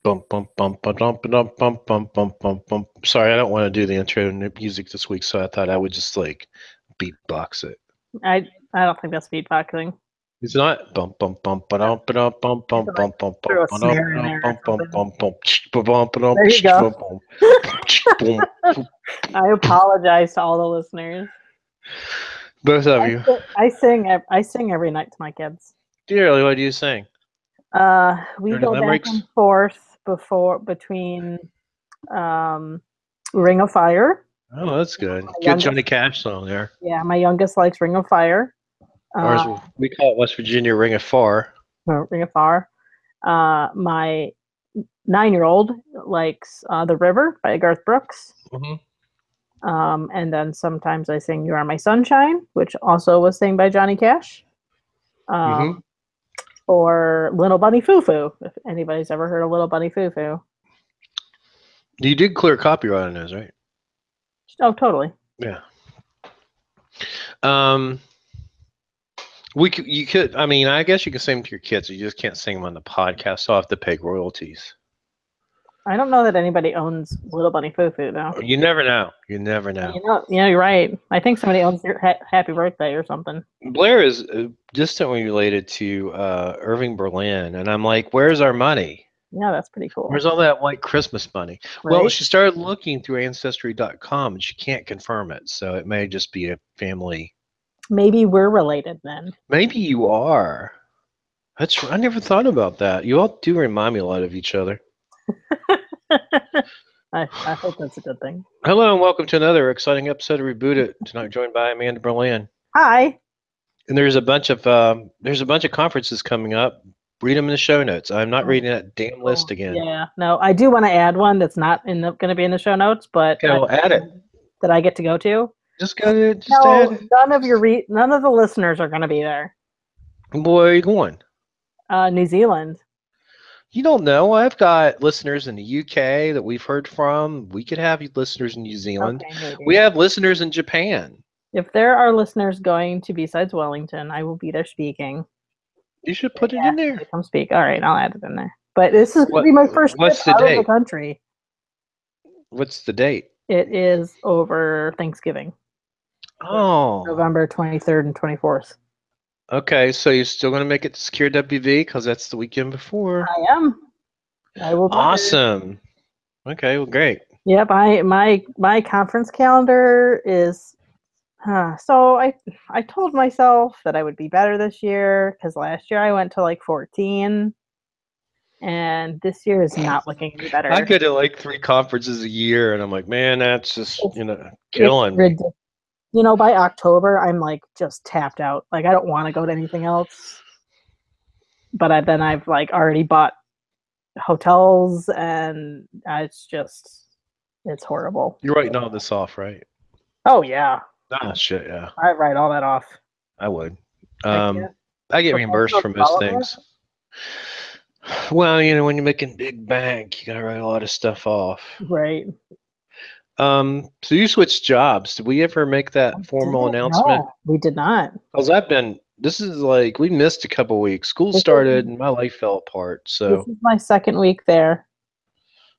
Bum, bum, bum, ba, dum, ba, dum, bum, bum, bum, bum, bum. Sorry, I don't want to do the intro music this week, so I thought I would just like beatbox it. I don't think that's beatboxing. It's not bum bum bum ba dum ba dum bum You bum have to bum like bum bum throw a ba dum snare in bum there or bum bum something. bum bum ba bum ba dum There you bum go. bum boom. I apologize to all the listeners. Both of you. I sing every night to my kids. Dearly, what do you sing? We Dirty go back limericks? and forth between Ring of Fire. Oh, that's good. My Good youngest, Johnny Cash song there. yeah, my youngest likes Ring of Fire. Or Uh, as we call it West Virginia, Ring of Far. Ring of Fire. My 9-year-old likes The River by Garth Brooks. Mm-hmm. And then sometimes I sing You Are My Sunshine, which also was sang by Johnny Cash. Mm-hmm. Or Little Bunny Foo Foo, if anybody's ever heard of Little Bunny Foo Foo. You did clear copyright on those, right? Oh, totally. Yeah. You could. I mean, I guess you can sing them to your kids. You just can't sing them on the podcast. So I'll have to pay royalties. I don't know that anybody owns Little Bunny Foo Foo, though. You never know. You never know. Yeah, you're right. I think somebody owns your Happy Birthday or something. Blair is distantly related to Irving Berlin, and I'm like, where's our money? Yeah, that's pretty cool. Where's all that white Christmas money? Right? Well, she started looking through Ancestry.com, and she can't confirm it, so it may just be a family. Maybe we're related then. Maybe you are. I never thought about that. You all do remind me a lot of each other. I hope that's a good thing. Hello and welcome to another exciting episode of Reboot It. Tonight joined by Amanda Berlin. Hi. And there's a bunch of conferences coming up. Read them in the show notes. I'm not reading that damn list again. Yeah, no, I do want to add one that's not going to be in the show notes, but Okay, well, add it. That I get to go to. Just go to No, add it. none of the listeners are going to be there. Boy, where are you going? New Zealand. You don't know. I've got listeners in the UK that we've heard from. We could have listeners in New Zealand. Okay, maybe. We have listeners in Japan. If there are listeners going to besides Wellington, I will be there speaking. You should put it in there. Come speak. All right, I'll add it in there. But this is going to be my first trip out of the country. What's the date? It is over Thanksgiving. Oh. November 23rd and 24th. Okay, so you're still going to make it to Secure WV because that's the weekend before? I am. I will. Awesome. Okay, well, great. Yep, my conference calendar is. So I told myself that I would be better this year because last year I went to like 14, and this year is not looking any better. I go to like 3 conferences a year, and I'm like, man, that's just killing me. By October, I'm like just tapped out. Like I don't want to go to anything else. But I've like already bought hotels, and it's horrible. You're writing all this off, right? Oh yeah. Oh shit, yeah. I write all that off. I would. I get reimbursed for most things. Well, when you're making big bank, you gotta write a lot of stuff off. Right. So you switched jobs. Did we ever make that formal announcement? No, we did not. Because this is like, we missed a couple weeks. School started and my life fell apart. So this is my second week there.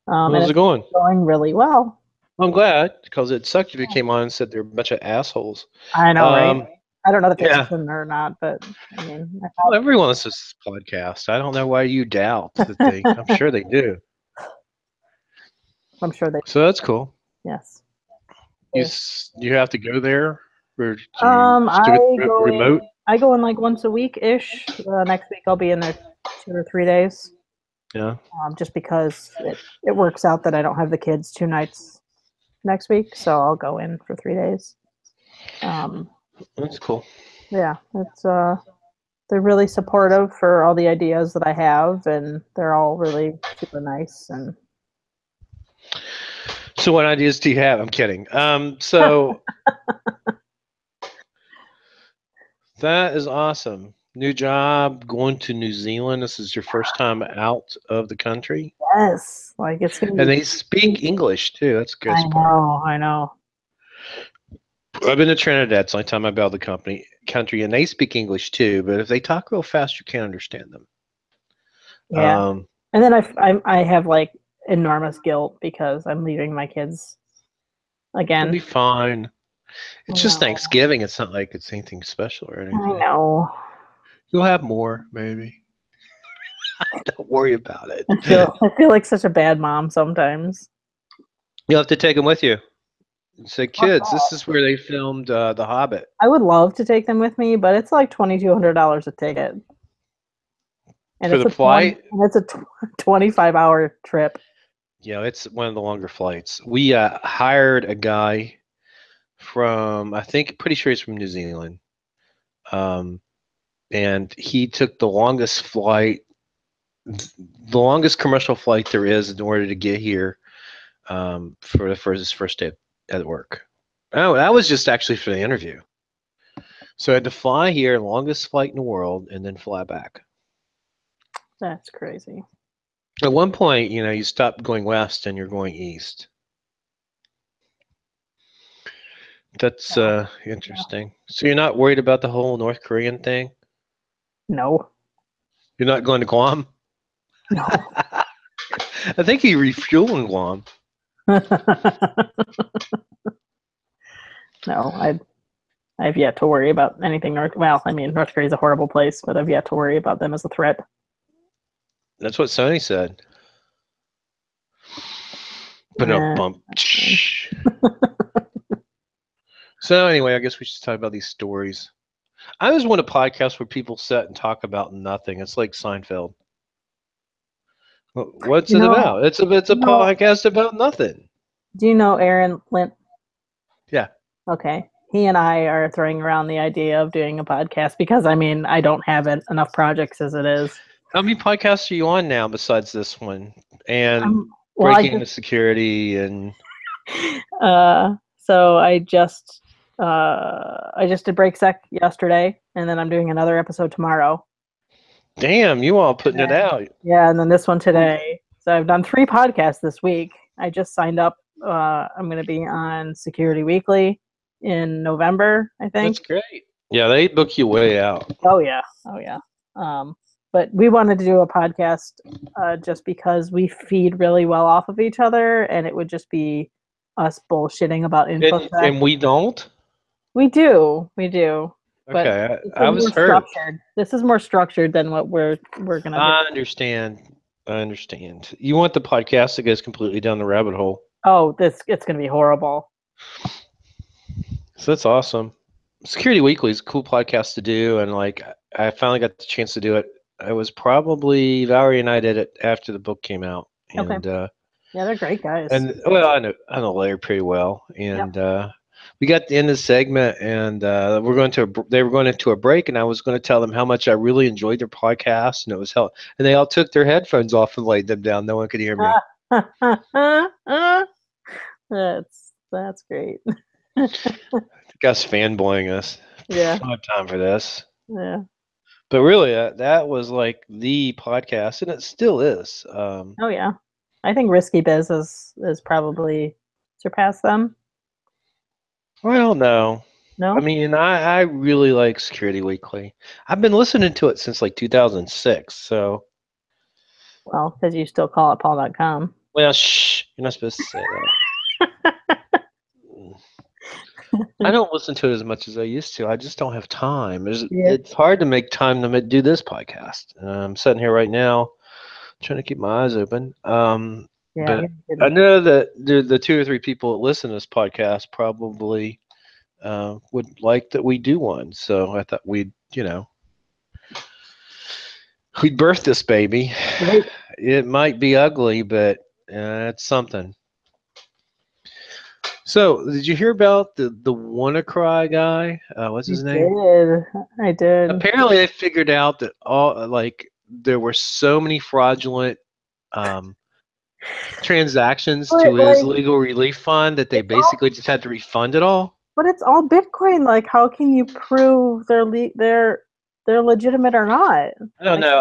How's it going? Going really well. I'm glad, because it sucked if you came on and said they're a bunch of assholes. I know, right? I don't know if it's true or not, but I mean, everyone listens to this podcast. I don't know why you doubt that they. I'm sure they do. I'm sure they. So that's cool. Yes. You have to go there, or remote. I go in like once a week ish. Next week I'll be in there 2 or 3 days. Yeah. Just because it works out that I don't have the kids 2 nights next week, so I'll go in for 3 days. That's cool. Yeah, it's they're really supportive for all the ideas that I have, and they're all really super nice. And so, what ideas do you have? I'm kidding. So that is awesome. New job, going to New Zealand. This is your first time out of the country. Yes, like it's gonna. And they speak English too. That's good. I know. I've been to Trinidad. It's the only time I've been out of the country, and they speak English too. But if they talk real fast, you can't understand them. Yeah, And then I have like enormous guilt because I'm leaving my kids It'll be again. fine. It's just No, Thanksgiving. It's not like it's anything special or I anything. know. You'll have more, maybe. Don't worry about it. I feel like such a bad mom sometimes. You'll have to take them with you. Say, Fuck kids, this that. is where they filmed The Hobbit. I would love to take them with me, but it's like $2,200 a ticket, and For the flight, 25-hour trip. it's one of the longer flights. We hired a guy from, I think, pretty sure he's from New Zealand. And he took the longest flight, the longest commercial flight there is in order to get here for his first day at work. Oh, that was just actually for the interview. So I had to fly here, longest flight in the world, and then fly back. That's crazy. At one point, you stop going west and you're going east. That's interesting. So you're not worried about the whole North Korean thing? No, You're not going to Guam? no. I think he refueled in Guam. No, I've yet to worry about anything Well, I mean, North Korea is a horrible place, but I've yet to worry about them as a threat. That's what Sony said. But no bump. So anyway, I guess we should talk about these stories. I always want a podcast where people sit and talk about nothing. It's like Seinfeld. What's it about? It's a podcast about nothing. Do you know Aaron Lint? Yeah. Okay. He and I are throwing around the idea of doing a podcast because, I mean, I don't have enough projects as it is. How many podcasts are you on now besides this one? And well, breaking into security and so I just did Break Sec yesterday, and then I'm doing another episode tomorrow. Damn, you all putting it out. Yeah, and then this one today. So I've done 3 podcasts this week. I just signed up. I'm going to be on Security Weekly in November, I think. That's great. Yeah, they book you way out. Oh yeah. But we wanted to do a podcast just because we feed really well off of each other, and it would just be us bullshitting about info. And we don't? We do. But okay, I was hurt. Structured. This is more structured than what we're gonna do. I understand. You want the podcast that goes completely down the rabbit hole. Oh, it's gonna be horrible. So that's awesome. Security Weekly is a cool podcast to do, and like I finally got the chance to do it. It was probably Valerie and I did it after the book came out. And okay. Yeah, they're great guys. And well, I know Larry pretty well. And we got to the end of the segment, and they were going into a break, and I was going to tell them how much I really enjoyed their podcast, and it was hell. And they all took their headphones off and laid them down. No one could hear me. That's great. Gus fanboying us. Yeah, I don't have time for this. Yeah. But really, that was like the podcast, and it still is. Oh yeah, I think Risky Biz is probably surpassed them. Well, no. No. I mean, I really like Security Weekly. I've been listening to it since like 2006. So. Well, because you still call it Paul.com. Well, shh! You're not supposed to say that. I don't listen to it as much as I used to. I just don't have time. It's hard to make time to do this podcast. I'm sitting here right now, trying to keep my eyes open. But I know that the 2 or 3 people that listen to this podcast probably would like that we do one. So I thought we'd birth this baby. Right. It might be ugly, but it's something. So, did you hear about the WannaCry guy? What's his name? I did. Apparently, they figured out that there were so many fraudulent transactions to his legal relief fund that they basically just had to refund it all. But it's all Bitcoin. Like, how can you prove they're legitimate or not? I don't know.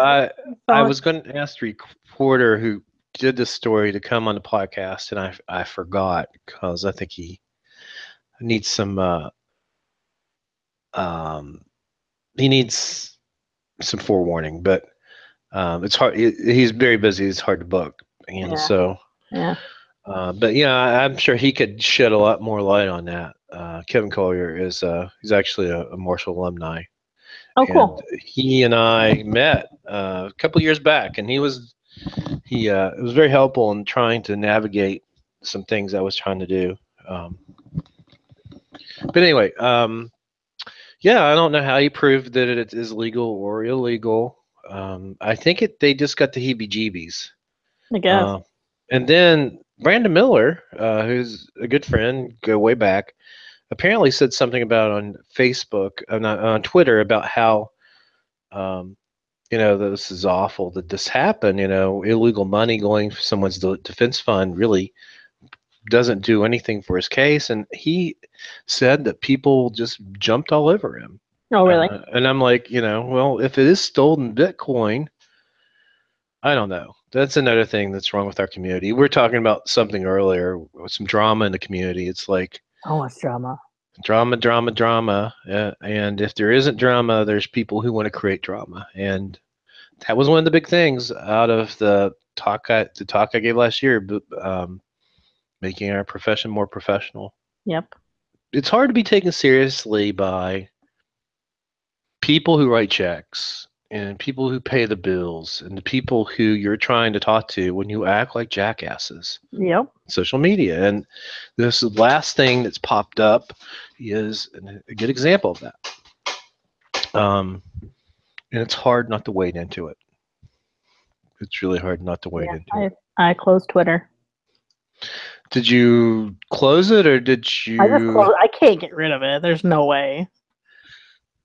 I was going to ask the reporter who did this story to come on the podcast, and I forgot because I think he needs some forewarning. But It's hard. He's very busy. It's hard to book, and so. Yeah. But yeah, I'm sure he could shed a lot more light on that. Kevin Collier is he's actually a Marshall alumni, Oh, and cool. he and I met a couple years back, and he it was very helpful in trying to navigate some things I was trying to do. But anyway, yeah, I don't know how he proved that it is legal or illegal. I think they just got the heebie-jeebies. I guess. And then Brandon Miller, who's a good friend, go way back, apparently said something about on Facebook, not on Twitter, about how, this is awful that this happened. Illegal money going for someone's defense fund really doesn't do anything for his case. And he said that people just jumped all over him. Oh, really? And I'm like, well, if it is stolen Bitcoin, I don't know. That's another thing that's wrong with our community. We were talking about something earlier, some drama in the community. It's like so much drama. Drama. And if there isn't drama, there's people who want to create drama. And that was one of the big things out of the talk I gave last year, making our profession more professional. Yep. It's hard to be taken seriously by people who write checks and people who pay the bills and the people who you're trying to talk to when you act like jackasses. Yep. Social media. And this last thing that's popped up is a good example of that. And it's hard not to wade into it. It's really hard not to wade into it. I closed Twitter. Did you close it or did you? I can't get rid of it. There's no way.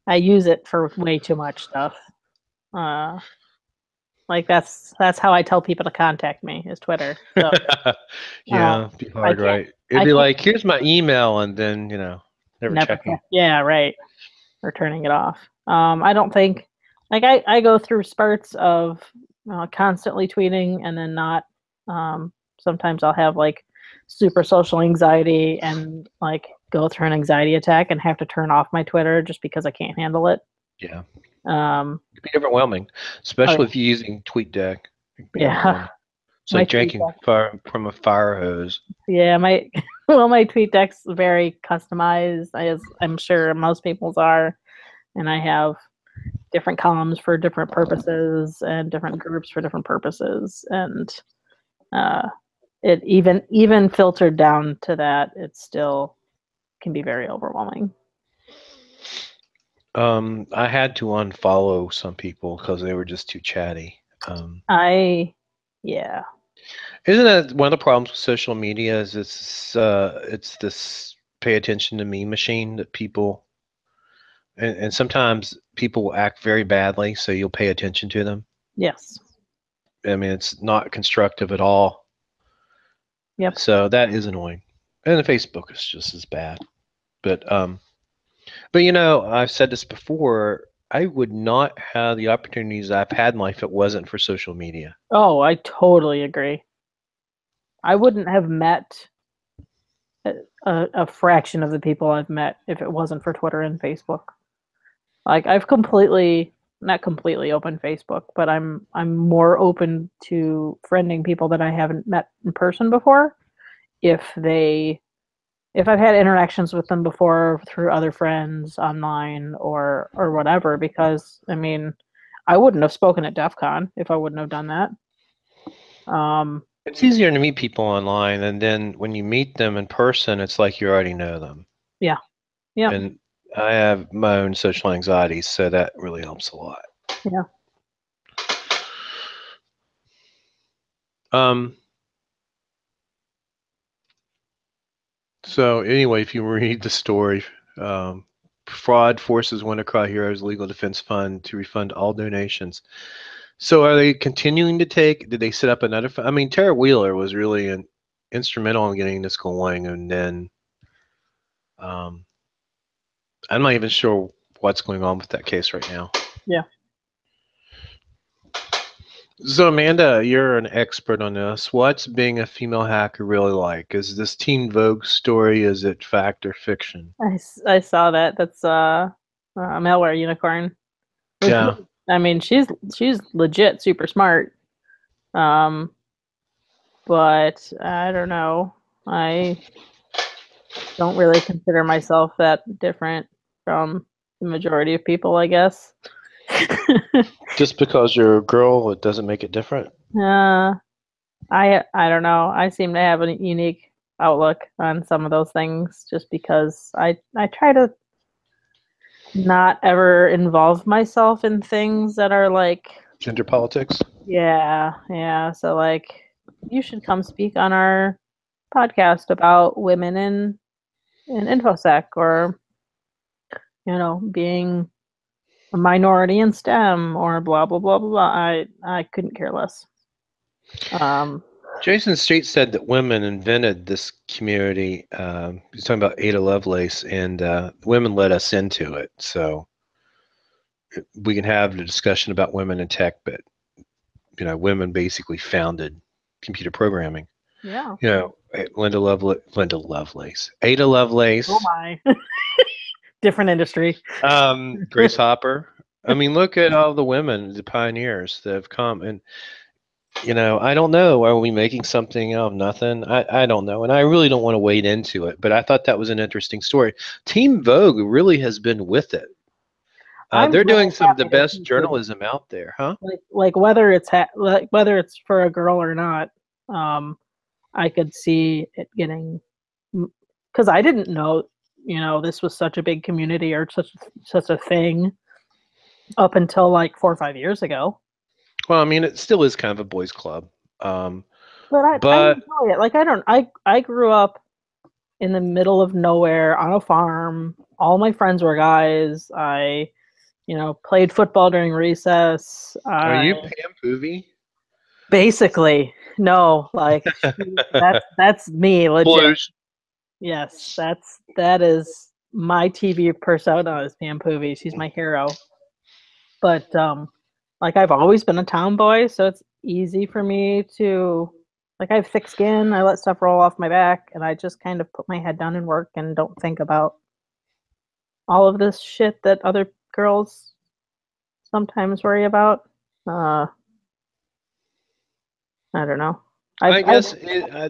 I use it for way too much stuff. Like that's how I tell people to contact me is Twitter. So, yeah, it'd be hard, right? It'd be like, here's my email, and then never checking. Yeah, right. Or turning it off. I don't think I go through spurts of constantly tweeting and then not. Sometimes I'll have like super social anxiety and like go through an anxiety attack and have to turn off my Twitter just because I can't handle it. Yeah. It'd be overwhelming, especially if you're using TweetDeck. Yeah. It's like drinking from a fire hose. Yeah, my TweetDeck's very customized, as I'm sure most people's are, and I have different columns for different purposes and different groups for different purposes, and it even filtered down to that, it still can be very overwhelming. I had to unfollow some people because they were just too chatty. Yeah. Isn't that one of the problems with social media? Is it's this pay attention to me machine that people, and sometimes people will act very badly, so you'll pay attention to them. Yes. I mean, it's not constructive at all. Yep. So that is annoying, and the Facebook is just as bad. But I've said this before. I would not have the opportunities I've had in life if it wasn't for social media. Oh, I totally agree. I wouldn't have met a fraction of the people I've met if it wasn't for Twitter and Facebook. Like I've not completely open Facebook, but I'm more open to friending people that I haven't met in person before if I've had interactions with them before through other friends online or whatever, because I mean, I wouldn't have spoken at DEF CON if I wouldn't have done that. It's easier to meet people online, and then when you meet them in person, it's like you already know them. Yeah. Yeah. And I have my own social anxiety, so that really helps a lot. Yeah. So anyway, if you read the story, fraud forces WannaCry Heroes Legal Defense Fund to refund all donations. So are they continuing to take? Did they set up another? I mean, Tara Wheeler was really instrumental in getting this going, and then I'm not even sure what's going on with that case right now. Yeah. So Amanda, you're an expert on this. What's being a female hacker really like? Is this Teen Vogue story? Is it fact or fiction? I saw that. That's a malware unicorn. Yeah. I mean, she's legit super smart. But I don't know. I don't really consider myself that different from the majority of people, I guess. Just because you're a girl, it doesn't make it different. I don't know. I seem to have a unique outlook on some of those things just because I try to not ever involve myself in things that are like Gender politics. yeah. So like you should come speak on our podcast about women in infosec or being a minority in STEM or blah blah blah blah blah. I couldn't care less. Jason Street said that women invented this community. He's talking about Ada Lovelace, and women led us into it. So we can have a discussion about women in tech, but women basically founded computer programming. Yeah. Ada Lovelace. Oh my. Different industry. Grace Hopper. I mean, look at all the women, the pioneers that have come, and I don't know. Are we making something out of nothing? I don't know, and I really don't want to wade into it. But I thought that was an interesting story. Team Vogue really has been with it. They're doing some of the best journalism out there, huh? Like whether it's whether it's for a girl or not, I could see it getting, because I didn't know this was such a big community or such a thing up until like 4 or 5 years ago. Well, I mean, it still is kind of a boys' club. But I enjoy it. Like I grew up in the middle of nowhere on a farm. All my friends were guys. I played football during recess. Are you Pam Poovey? Basically, no. Like that's me, legit. Blues. Yes, that is my TV persona is Pam Poovey. She's my hero. But like I've always been a tomboy, so it's easy for me to I have thick skin. I let stuff roll off my back, and I just kind of put my head down and work and don't think about all of this shit that other girls sometimes worry about. I don't know. I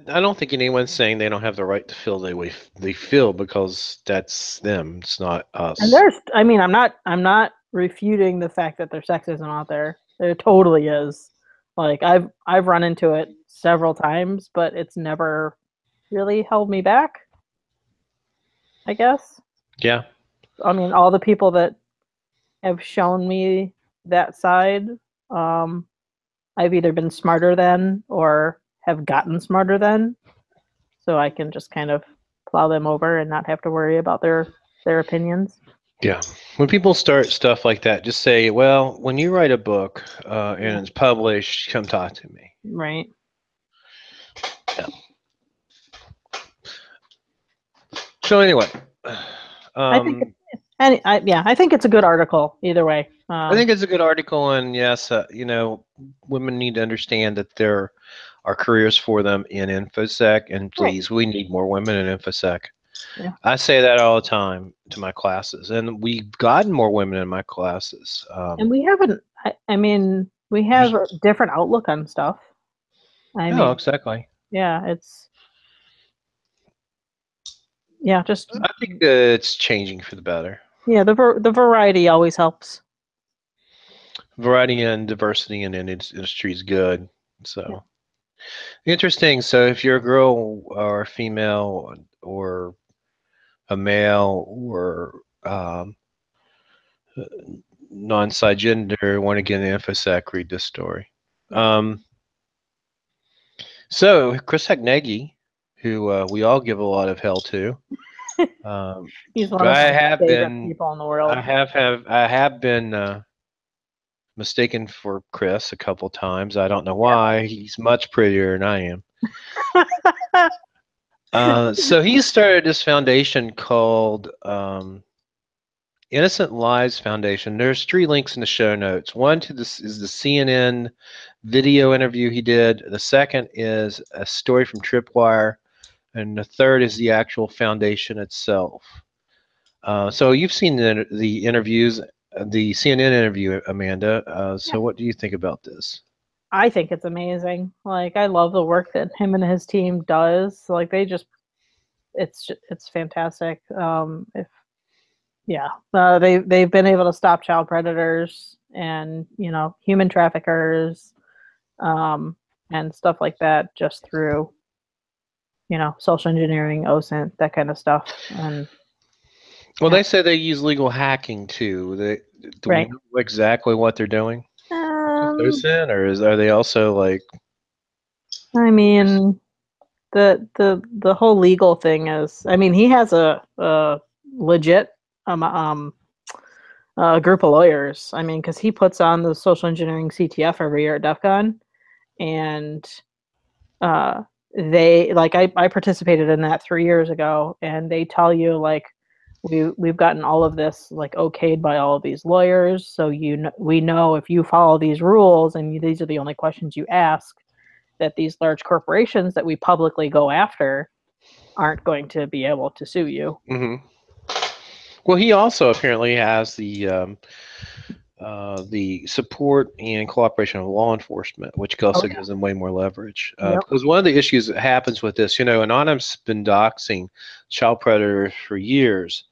don't think anyone's saying they don't have the right to feel the way they feel because that's them. It's not us. And I'm not refuting the fact that there's sexism out there. There totally is. Like I've run into it several times, but it's never really held me back, I guess. Yeah. I mean, all the people that have shown me that side, I've either been smarter than or have gotten smarter than, so I can just kind of plow them over and not have to worry about their opinions. Yeah. When people start stuff like that, just say, well, when you write a book and it's published, come talk to me. Right. Yeah. So anyway, I think it's a good article either way. I think it's a good article, and yes, women need to understand that there are careers for them in InfoSec, and please, we need more women in InfoSec. Yeah. I say that all the time to my classes, and we've gotten more women in my classes. And we haven't. I mean, we have a different outlook on stuff. I mean, exactly. Yeah, it's. Just. I think that it's changing for the better. Yeah, the variety always helps. Variety and diversity in industry is good. So interesting. So if you're a girl or a female or a male or non-cisgender, want to get an InfoSec, read this story. So Chris Hagnegi, who we all give a lot of hell to. He's one of my favorite people in the world. I have been mistaken for Chris a couple times. I don't know why. He's much prettier than I am. So he started this foundation called Innocent Lives Foundation. There's 3 links in the show notes. One to this is the CNN video interview he did. The second is a story from Tripwire, and the third is the actual foundation itself. So you've seen the interviews. the CNN interview, Amanda. So what do you think about this? I think it's amazing. Like, I love the work that him and his team does. Like, it's fantastic. If Yeah, they've been able to stop child predators and human traffickers, and stuff like that just through social engineering, OSINT, that kind of stuff. And well, they say they use legal hacking too. Do we know exactly what they're doing? OSINT, or are they also like? I mean, the whole legal thing is. I mean, he has a legit group of lawyers. I mean, because he puts on the social engineering CTF every year at DEF CON, and they like I participated in that 3 years ago, and they tell you like we've gotten all of this like okayed by all of these lawyers, so we know if you follow these rules and these are the only questions you ask, that these large corporations that we publicly go after aren't going to be able to sue you. Mm-hmm. Well, he also apparently has the support and cooperation of law enforcement, which also gives them way more leverage. Because one of the issues that happens with this, Anonymous has been doxing child predators for years.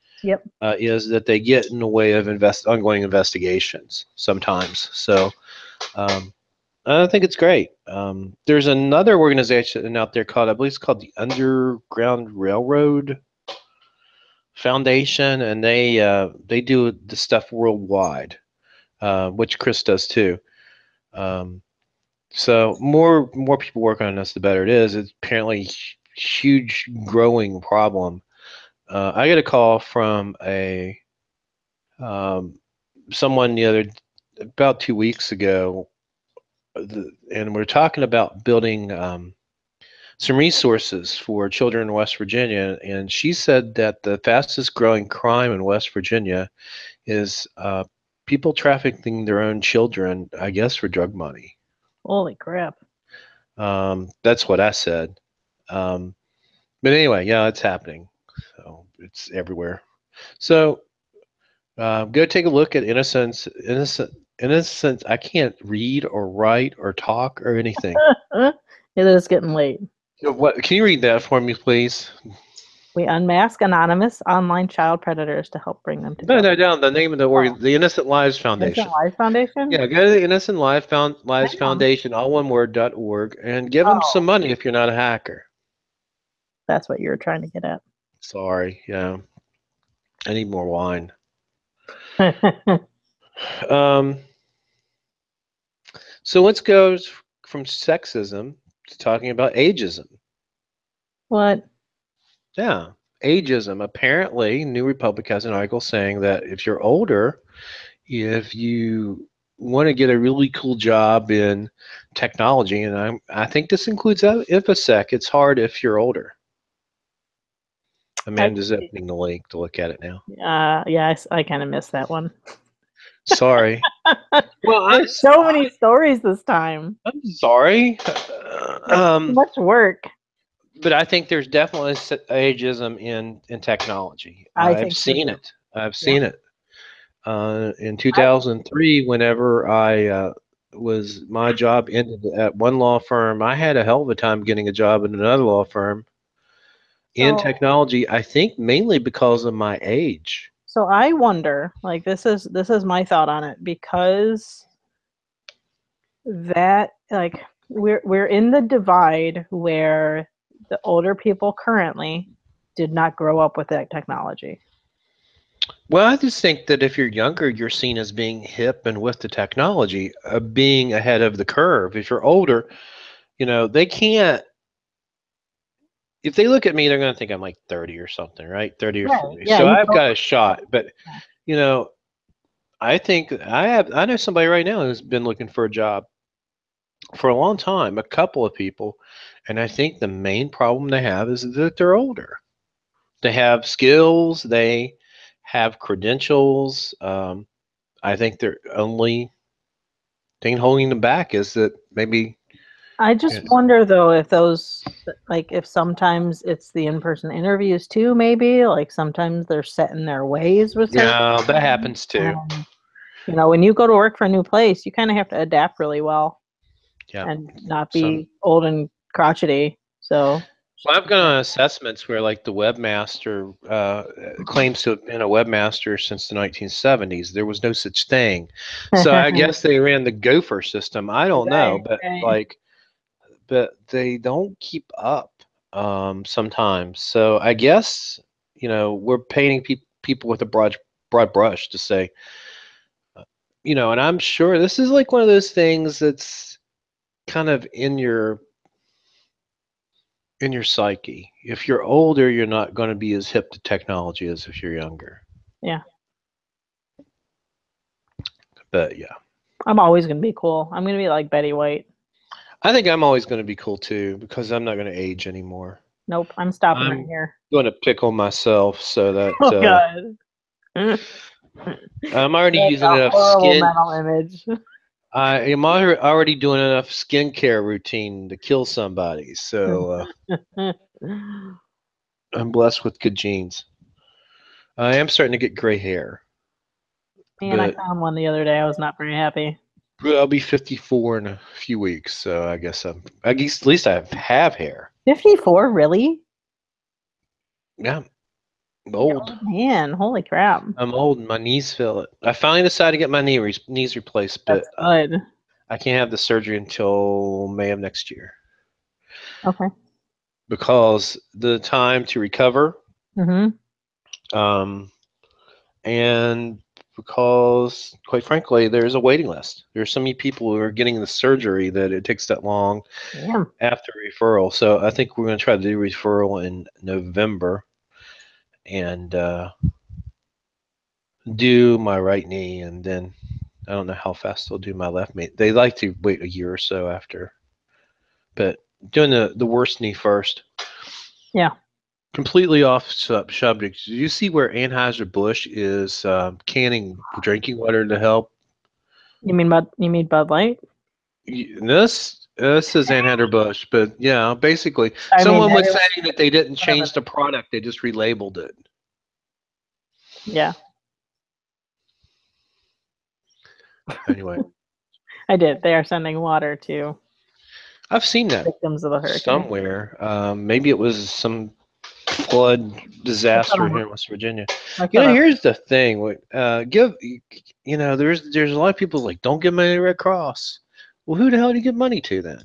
Is that they get in the way of ongoing investigations sometimes. So I think it's great. There's another organization out there I believe it's called the Underground Railroad Foundation, and they do the stuff worldwide. Which Chris does too. So more people work on this, the better it is. It's apparently a huge growing problem. I got a call from someone about 2 weeks ago, and we're talking about building some resources for children in West Virginia. And she said that the fastest growing crime in West Virginia is people trafficking their own children, I guess, for drug money. Holy crap. That's what I said. But anyway, yeah, it's happening. So it's everywhere. So go take a look at Innocence. I can't read or write or talk or anything. It is getting late. What? Can you read that for me, please? We unmask anonymous online child predators to help bring them to justice. No, down the name of the Innocent Lives Foundation. Innocent Lives Foundation? Yeah, go to the Innocent Lives Foundation, all one word.org, and give them some money if you're not a hacker. That's what you were trying to get at. Sorry, yeah. I need more wine. So let's go from sexism to talking about ageism. What? Yeah, ageism. Apparently, New Republic has an article saying that if you're older, if you want to get a really cool job in technology, and I think this includes InfoSec, it's hard if you're older. Amanda's opening the link to look at it now. Yeah, I kind of missed that one. Sorry. Well, there's so many stories this time. I'm sorry. Too much work. But I think there's definitely ageism in technology. I've seen it. I've seen it. In 2003, whenever my job ended at one law firm, I had a hell of a time getting a job in another law firm in technology. I think mainly because of my age. So I wonder, like, this is my thought on it, because that, like, we're in the divide where the older people currently did not grow up with that technology. Well, I just think that if you're younger, you're seen as being hip and with the technology, being ahead of the curve. If you're older, they can't. If they look at me, they're going to think I'm like 30 or something, right? 30 or 40. Yeah, so I've got a shot. But, I think I know somebody right now who's been looking for a job for a long time, a couple of people. And I think the main problem they have is that they're older. They have skills. They have credentials. I think their only thing holding them back is that maybe. I just wonder though if those, like, if sometimes it's the in-person interviews too, maybe, like sometimes they're set in their ways with. Yeah, that happens too. You know, when you go to work for a new place, you kind of have to adapt really well. Yeah. And not be old and crotchety. So. Well, I've gone on assessments where, like, the webmaster claims to have been a webmaster since the 1970s. There was no such thing. So I guess they ran the gopher system. I don't know, but but they don't keep up sometimes. So I guess, we're painting people with a broad brush to say, and I'm sure this is like one of those things that's kind of in your psyche. If you're older, you're not going to be as hip to technology as if you're younger. Yeah. But yeah. I'm always going to be cool. I'm going to be like Betty White. I think I'm always going to be cool too because I'm not going to age anymore. Nope, I'm stopping right here. I'm going to pickle myself so that oh God. I'm already using enough skin. Mental image. I am already doing enough skincare routine to kill somebody. So I'm blessed with good genes. I am starting to get gray hair. Man, I found one the other day. I was not very happy. I'll be 54 in a few weeks, so I guess at least I have hair. 54, really? Yeah, I'm old. Oh, man, holy crap! I'm old, and my knees feel it. I finally decided to get my knees replaced, but that's good. I can't have the surgery until May of next year. Okay. Because the time to recover. Mm-hmm. And because, quite frankly, there's a waiting list. There's so many people who are getting the surgery that it takes that long after referral. So I think we're going to try to do referral in November and do my right knee, and then I don't know how fast they'll do my left knee. They like to wait a year or so after, but doing the worst knee first. Yeah. Completely off subject. Do you see where Anheuser-Busch is canning drinking water to help? You mean Bud Light? This is Anheuser-Busch, but yeah, basically, someone was saying that they didn't change the product; they just relabeled it. Yeah. Anyway, I did. They are sending water to. I've seen that victims of the hurricane somewhere. Maybe it was some flood disaster here in West Virginia. Here's the thing: there's a lot of people like, don't give money to Red Cross. Well, who the hell do you give money to then?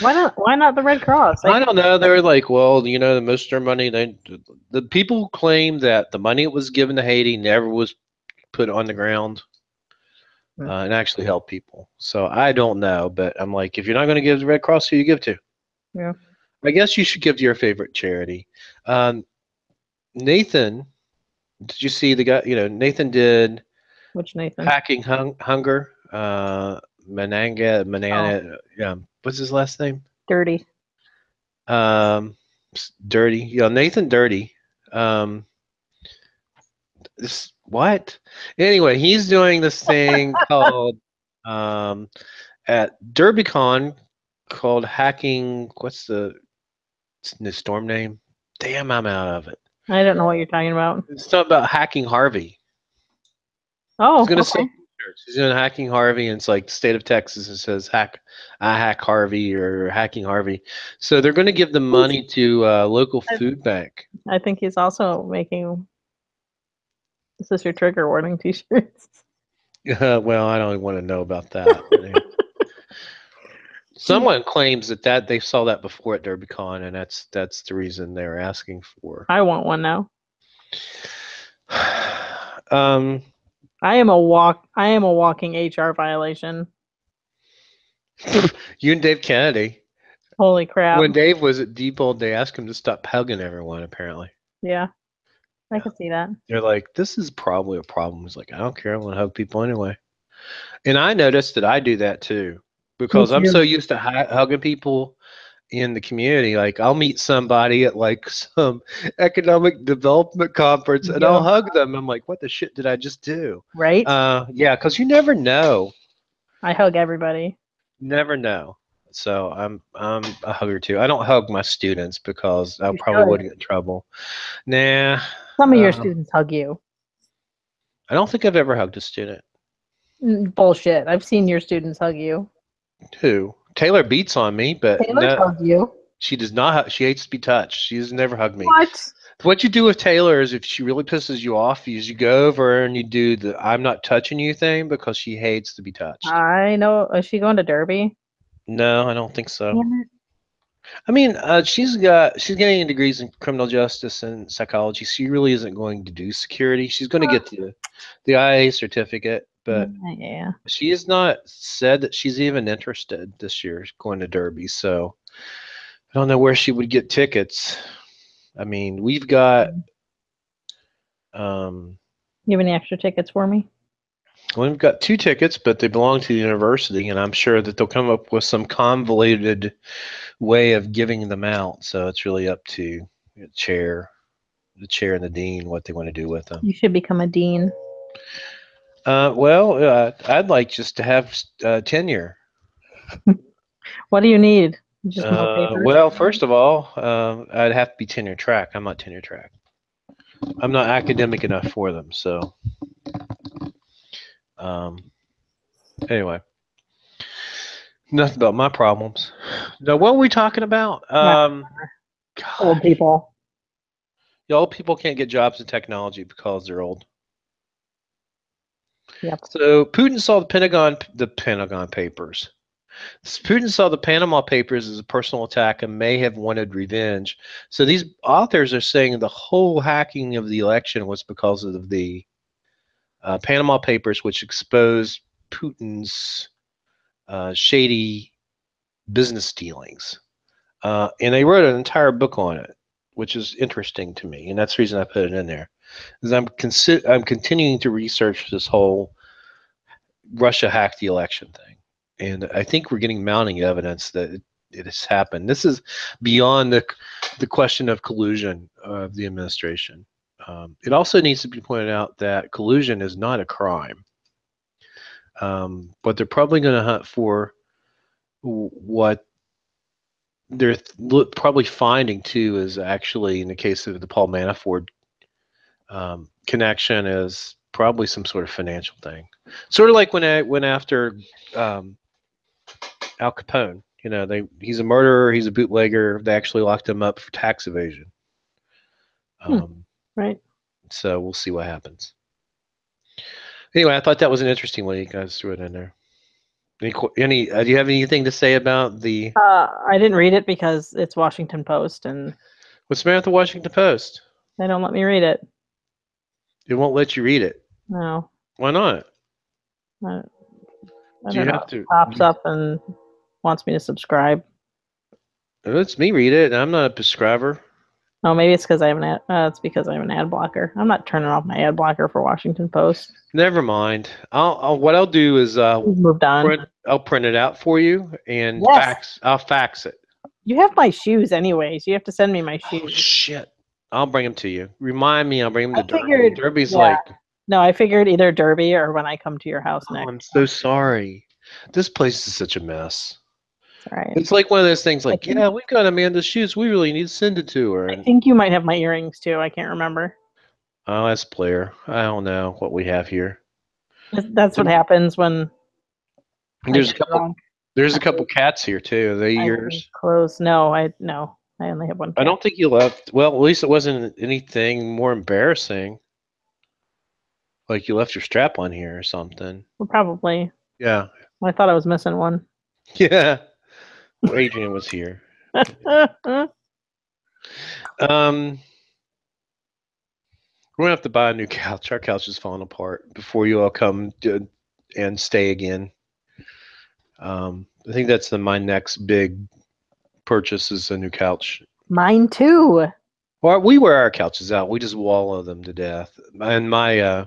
Why not? Why not the Red Cross? I don't know. They're like, well, the most of their money, the people claim that the money that was given to Haiti never was put on the ground and actually help people. So I don't know, but I'm like, if you're not going to give the Red Cross, who you give to? Yeah. I guess you should give to your favorite charity. Nathan, did you see the guy? Nathan did. Which Nathan? Hacking Hunger. Manana. Yeah. What's his last name? Dirty. Dirty. Yeah, Nathan Dirty. This what? Anyway, he's doing this thing called at DerbyCon called hacking. What's the storm name? Damn, I'm out of it. I don't know what you're talking about. It's not about hacking Harvey. Oh, he's gonna say he's doing hacking Harvey, and it's like the state of Texas. It says I hack Harvey or hacking Harvey. So they're going to give the money to local food bank. I think he's also making. This is your trigger warning T-shirts. Well, I don't want to know about that. Someone claims that they saw that before at DerbyCon, and that's the reason they're asking for. I want one now. I am a walking HR violation. You and Dave Kennedy. Holy crap. When Dave was at Diebold, they asked him to stop hugging everyone, apparently. Yeah. I can see that. They're like, this is probably a problem. He's like, I don't care. I want to hug people anyway. And I noticed that I do that too, because I'm so used to hugging people in the community. Like, I'll meet somebody at like some economic development conference and I'll hug them. I'm like, what the shit did I just do? Right? Yeah, because you never know. I hug everybody. Never know. So I'm a hugger too. I don't hug my students because I probably would get in trouble. Nah. Some of your students hug you. I don't think I've ever hugged a student. Bullshit. I've seen your students hug you. Who? Taylor beats on me, but Taylor no, hugs you. she does not. She hates to be touched. She's never hugged me. What? What you do with Taylor is if she really pisses you off, is you go over and you do the "I'm not touching you" thing because she hates to be touched. I know. Is she going to Derby? No, I don't think so. Damn it. I mean, she's getting degrees in criminal justice and psychology. She really isn't going to do security. She's going to get the IA certificate, but Yeah. she has not said that she's even interested this year going to Derby. So I don't know where she would get tickets. I mean, we've got. You have any extra tickets for me? Well, we've got 2 tickets, but they belong to the university, and I'm sure that they'll come up with some convoluted way of giving them out. So it's really up to the chair and the dean what they want to do with them. You should become a dean. I'd like just to have tenure. What do you need? Just more papers? Well, first of all, I'd have to be tenure track. I'm not tenure track. I'm not academic enough for them. So, anyway, enough about my problems. Now, what were we talking about? Old people. Old people can't get jobs in technology because they're old. Yep. So Putin saw the Pentagon Papers. Putin saw the Panama Papers as a personal attack and may have wanted revenge. So these authors are saying the whole hacking of the election was because of the Panama Papers, which exposed Putin's shady business dealings. And they wrote an entire book on it, which is interesting to me, and that's the reason I put it in there. Is I'm continuing to research this whole Russia hacked the election thing, and I think we're getting mounting evidence that it has happened. This is beyond the question of collusion of the administration. It also needs to be pointed out that collusion is not a crime. But they're probably going to hunt for what they're probably finding too is actually in the case of the Paul Manafort connection is probably some sort of financial thing, sort of like when I went after Al Capone. You know, he's a murderer, he's a bootlegger. They actually locked him up for tax evasion. Right. So we'll see what happens. Anyway, I thought that was an interesting way you guys threw it in there. Any do you have anything to say about the? I didn't read it because it's Washington Post, and what's the matter with the Washington Post? They don't let me read it. It won't let you read it. No. Why not? I don't know. It pops up and wants me to subscribe. Let's me read it. I'm not a subscriber. Oh, maybe it's because I have an it's because I have an ad blocker. I'm not turning off my ad blocker for Washington Post. Never mind. What I'll do is moved on. I'll print it out for you and I'll fax it. You have my shoes anyways. You have to send me my shoes. Oh, shit. I'll bring them to you. Remind me. I'll bring them to Derby. Derby's like. No, I figured either Derby or when I come to your house next. I'm so sorry. This place is such a mess. All right. It's like one of those things like, yeah, we've got Amanda's shoes. We really need to send it to her. I think you might have my earrings too. I can't remember. Oh, that's Blair. I don't know what we have here. That's what happens when there's a couple cats here too. Are they yours? Close. No, I only have one cat. I don't think you left. Well, at least it wasn't anything more embarrassing. Like you left your strap on here or something. Well, probably. Yeah. I thought I was missing one. Yeah. Well, Adrian was here. We're gonna have to buy a new couch. Our couch is falling apart before you all come and stay again. I think that's my next big purchase is a new couch. Mine too. Well, we wear our couches out. We just wallow them to death. And my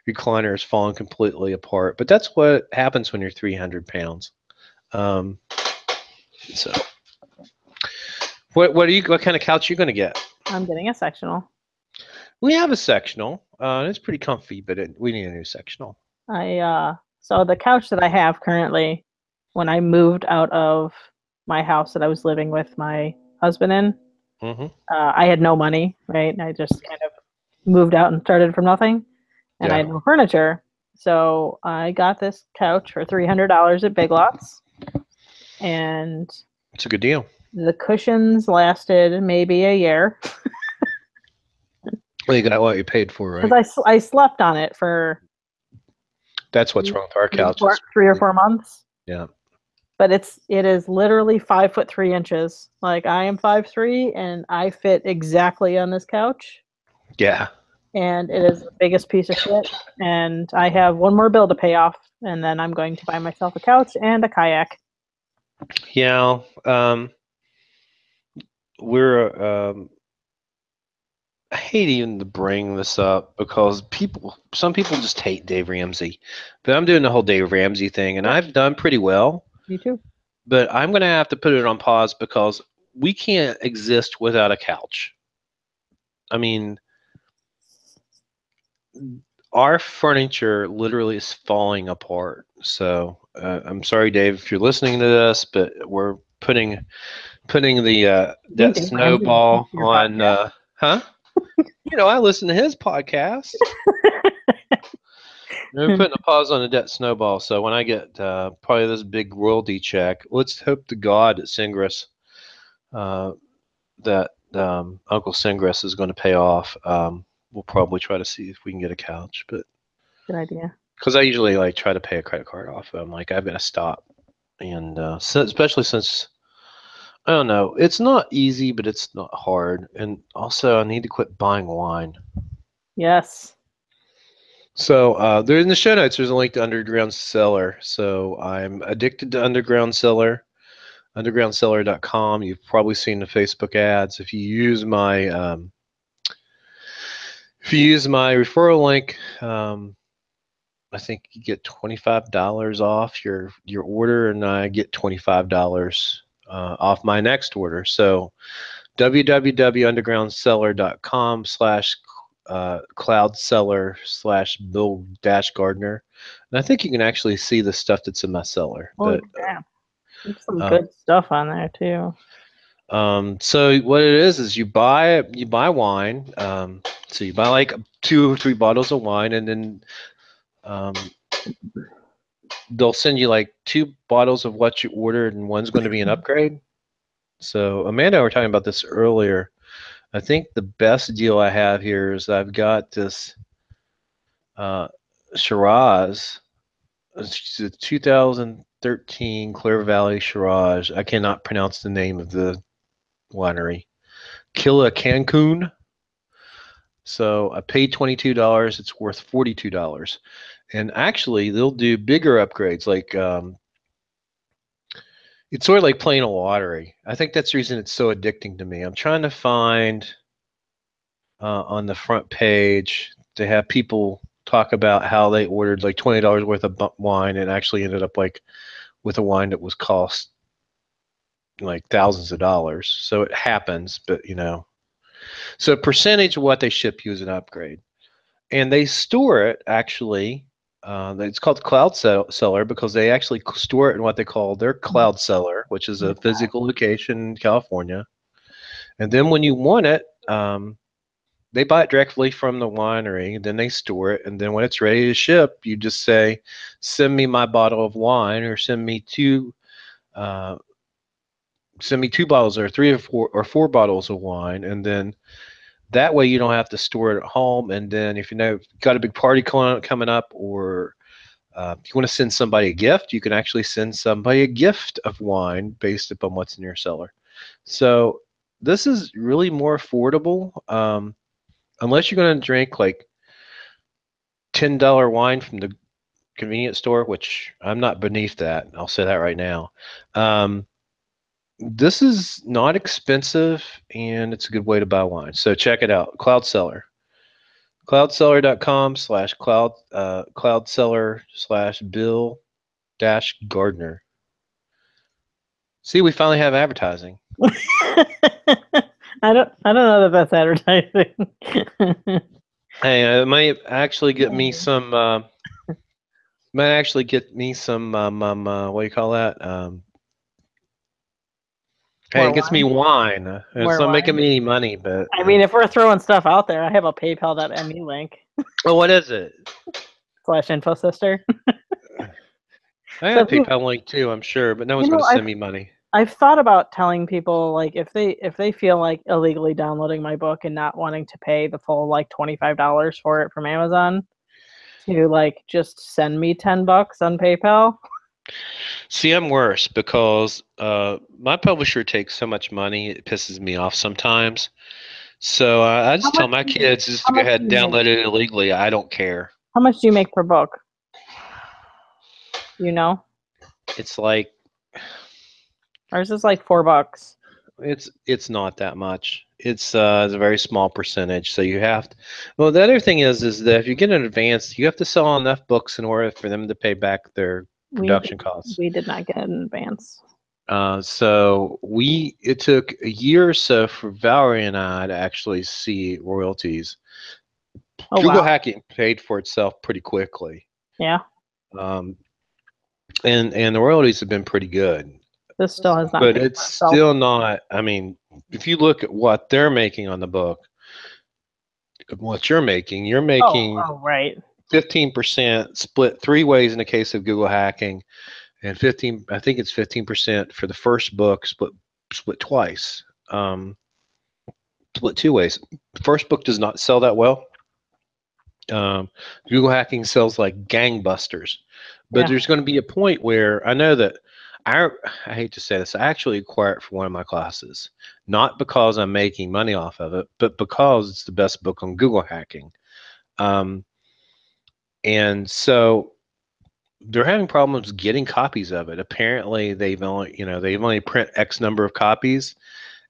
recliner is falling completely apart. But that's what happens when you're 300 pounds. So, what kind of couch are you going to get? I'm getting a sectional. We have a sectional. It's pretty comfy, but we need a new sectional. So the couch that I have currently, when I moved out of my house that I was living with my husband in, I had no money, right? And I just kind of moved out and started from nothing, and I Yeah. had no furniture. So I got this couch for $300 at Big Lots, and It's a good deal. the cushions lasted maybe a year Well, you got what you paid for, right? because I slept on it for That's what's wrong with our couches. 3 or 4 months. Yeah. But it is literally 5'3". Like, I am 5'3", and I fit exactly on this couch. Yeah. And it is the biggest piece of shit. And I have one more bill to pay off, and then I'm going to buy myself a couch and a kayak. Yeah. We're I hate even to bring this up because some people just hate Dave Ramsey, but I'm doing the whole Dave Ramsey thing, and Yep. I've done pretty well. Me too. But I'm gonna have to put it on pause because we can't exist without a couch. I mean, our furniture literally is falling apart. So I'm sorry, Dave, if you're listening to this, but we're putting that snowball on. Huh? I listen to his podcast. We're putting a pause on the debt snowball. So when I get probably this big royalty check, let's hope to God that Uncle Singress is going to pay off. We'll probably try to see if we can get a couch, but good idea. Because I usually like try to pay a credit card off. I'm like, I've got to stop, and especially since I don't know, it's not easy, but it's not hard, and also I need to quit buying wine. Yes. So there in the show notes, there's a link to Underground Cellar. So I'm addicted to Underground Cellar, undergroundcellar.com. You've probably seen the Facebook ads. If you use my referral link, I think you get $25 off your order, and I get $25 off my next order. So www.undergroundcellar.com/cloudcellar/Bill-Gardner. And I think you can actually see the stuff that's in my cellar. Holy crap. There's some good stuff on there too. So what it is you buy wine. So you buy like 2 or 3 bottles of wine, and then they'll send you like 2 bottles of what you ordered, and one's going to be an upgrade. So Amanda and I were talking about this earlier. I think the best deal I have here is I've got this Shiraz. It's a 2013 Clear Valley Shiraz. I cannot pronounce the name of the winery. Killa Cancun. So I paid $22. It's worth $42. And actually, they'll do bigger upgrades. Like it's sort of like playing a lottery. I think that's the reason it's so addicting to me. I'm trying to find on the front page to have people talk about how they ordered like $20 worth of wine and actually ended up like with a wine that was cost like thousands of dollars. So it happens, but so a percentage of what they ship you is an upgrade, and they store it actually. It's called Cloud Cellar because they actually store it in what they call their Cloud Cellar, which is a physical location in California. And then when you want it, they buy it directly from the winery, and then they store it. And then when it's ready to ship, you just say, "Send me my bottle of wine," or send me two bottles, or 3 or 4 bottles of wine, and then that way you don't have to store it at home. And then if got a big party coming up, or if you want to send somebody a gift, you can actually send somebody a gift of wine based upon what's in your cellar. So this is really more affordable, unless you're going to drink like $10 wine from the convenience store, which I'm not beneath that. I'll say that right now. This is not expensive, and it's a good way to buy wine. So check it out, Cloud Cellar. cloudcellar.com/cloudcellar/Bill-Gardner. See, we finally have advertising. I don't know that that's advertising. Hey, it might actually get me some. What do you call that? Hey, it gets me wine. It's not making me any money, but I mean, if we're throwing stuff out there, I have a PayPal.me link. Oh, what is it? /info sister. I have a PayPal link too, I'm sure, but no one's going to send me money. I've thought about telling people, like, if they feel like illegally downloading my book and not wanting to pay the full like $25 for it from Amazon, to like just send me $10 on PayPal. See, I'm worse because my publisher takes so much money, it pisses me off sometimes. So I just tell my kids just to go ahead and download it illegally. I don't care. How much do you make per book? You know? It's like, ours is like $4. It's not that much. It's a very small percentage. So you have to. Well, the other thing is that if you get an advance, you have to sell enough books in order for them to pay back their production costs. We did not get an advance. So it took a year or so for Valerie and I to actually see royalties. Google hacking paid for itself pretty quickly. Yeah. And the royalties have been pretty good. This still has not. But it's still not. I mean, if you look at what they're making on the book, what you're making right. 15% split 3 ways in the case of Google hacking, and 15. I think it's 15% for the first book, split twice. Split 2 ways. The first book does not sell that well. Google hacking sells like gangbusters, but there's going to be a point where I know that I hate to say this, I actually acquired it for one of my classes, not because I'm making money off of it, but because it's the best book on Google hacking. And so they're having problems getting copies of it. Apparently they've only print X number of copies,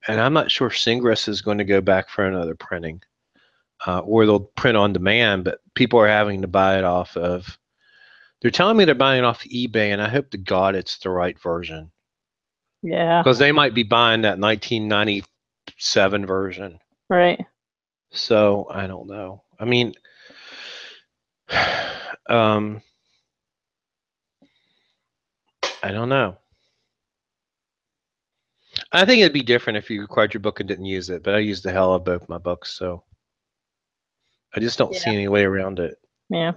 and I'm not sure Singress is going to go back for another printing. Or they'll print on demand, but people are having to buy it off of. They're telling me they're buying it off eBay, and I hope to God it's the right version. Yeah. Because they might be buying that 1997 version. Right. So I don't know. I mean, I don't know. I think it'd be different if you acquired your book and didn't use it, but I used the hell out of both my books, so I just don't see any way around it. Yeah.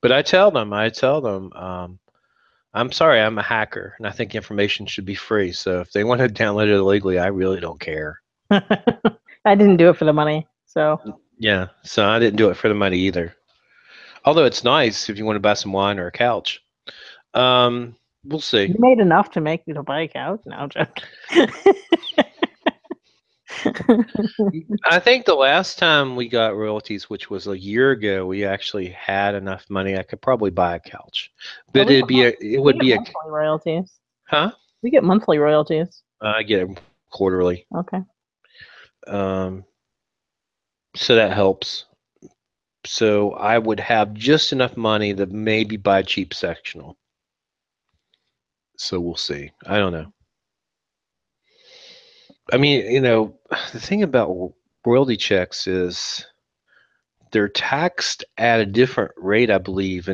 But I tell them, I'm sorry, I'm a hacker, and I think information should be free. So if they want to download it illegally, I really don't care. I didn't do it for the money, so. Yeah, so I didn't do it for the money either. Although it's nice if you want to buy some wine or a couch. We'll see. You made enough to make you to buy a couch? No, Jeff. I think the last time we got royalties, which was a year ago, we actually had enough money. I could probably buy a couch, but it would be monthly royalties. Huh? We get monthly royalties. I get them quarterly. Okay. So that helps. So I would have just enough money to maybe buy a cheap sectional. So we'll see. I don't know. I mean, the thing about royalty checks is they're taxed at a different rate, I believe,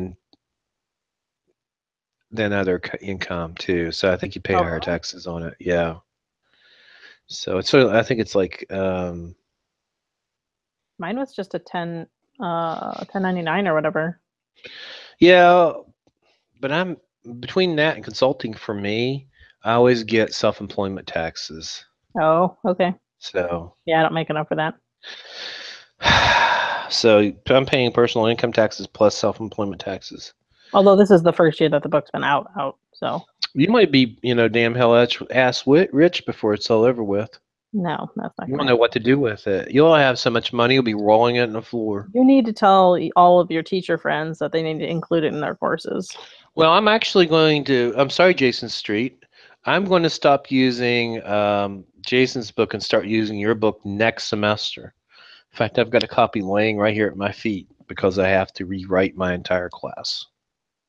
than other income too. So I think you pay higher taxes on it. Yeah. So I think it's like mine was just a 1099 or whatever. Yeah, but I'm between that and consulting for me, I always get self-employment taxes. Oh, okay. So yeah, I don't make enough for that. So I'm paying personal income taxes plus self-employment taxes. Although this is the first year that the book's been out, so. You might be, damn hell ass rich before it's all over with. No, that's not. You won't know what to do with it. You'll have so much money, you'll be rolling it on the floor. You need to tell all of your teacher friends that they need to include it in their courses. Well, I'm actually going to. I'm sorry, Jason Street. I'm going to stop using Jason's book and start using your book next semester. In fact, I've got a copy laying right here at my feet because I have to rewrite my entire class.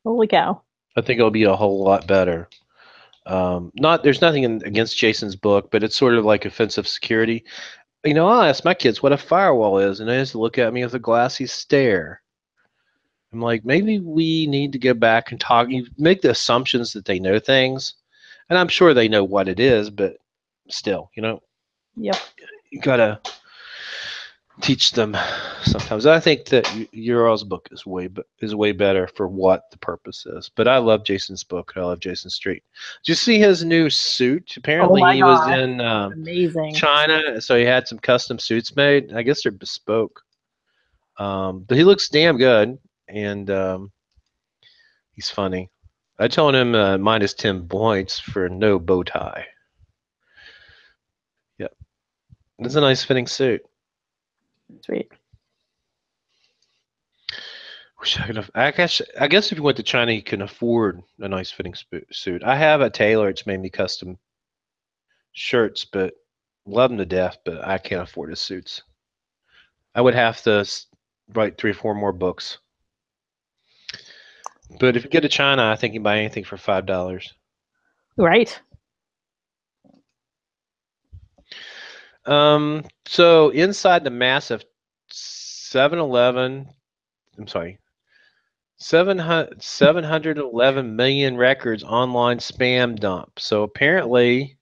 Holy cow. I think it'll be a whole lot better. There's nothing against Jason's book, but it's sort of like offensive security. I'll ask my kids what a firewall is, and they just look at me with a glassy stare. I'm like, maybe we need to go back and talk. You make the assumptions that they know things, And I'm sure they know what it is, but still, Yep. you gotta teach them sometimes. I think that Ural's book is way better for what the purpose is. But I love Jason's book. I love Jason Street. Did you see his new suit? Oh Apparently, my he was gosh. in Amazing. China, so he had some custom suits made. I guess they're bespoke. But he looks damn good, and he's funny. I told him minus 10 points for no bow tie. Yep, it's a nice fitting suit. Sweet. I guess if you went to China, you can afford a nice fitting suit. I have a tailor. It's made me custom shirts, but love them to death. But I can't afford his suits. I would have to write 3 or 4 more books. But if you go to China, I think you can buy anything for $5. Right. So inside the massive 7-Eleven, I'm sorry, 711 million records online spam dump. So apparently,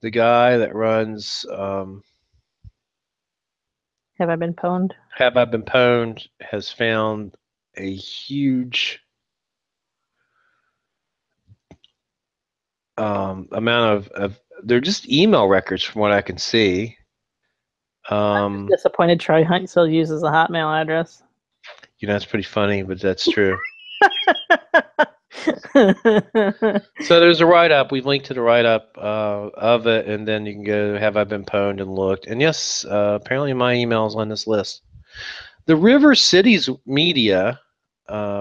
the guy that runs Have I been pwned? Have I Been Pwned has found a huge amount of they're just email records from what I can see. I'm disappointed Troy Hunt still uses a Hotmail address. That's pretty funny, but that's true. So there's a write-up. We've linked to the write-up of it, and then you can go, have I been pwned, and looked. And yes, apparently my email is on this list. The River Cities media,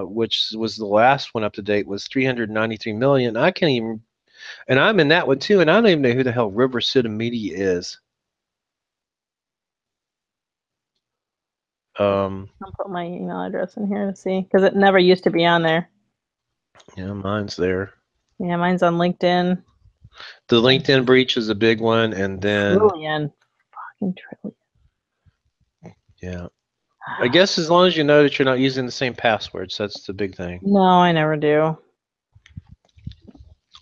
which was the last one up to date, was 393 million. I can't even, and I'm in that one too, and I don't even know who the hell River City Media is. I'll put my email address in here to see, because it never used to be on there. Yeah, mine's there. Yeah, mine's on LinkedIn. The LinkedIn breach is a big one, and then Fucking trillion. Yeah, I guess as long as you know that you're not using the same passwords, that's the big thing. No, I never do.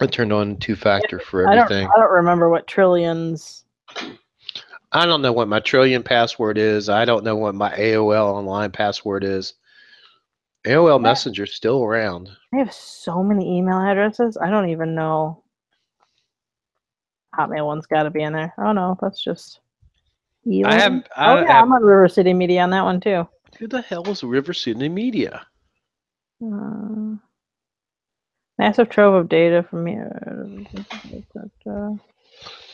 I turned on 2-factor for everything. I don't remember what trillions. I don't know what my Trillion password is. I don't know what my AOL online password is. AOL Messenger's still around. I have so many email addresses. I don't even know. Hotmail one's got to be in there. Oh no, that's just. I'm on River City Media on that one too. Who the hell is River City Media? Massive trove of data from me.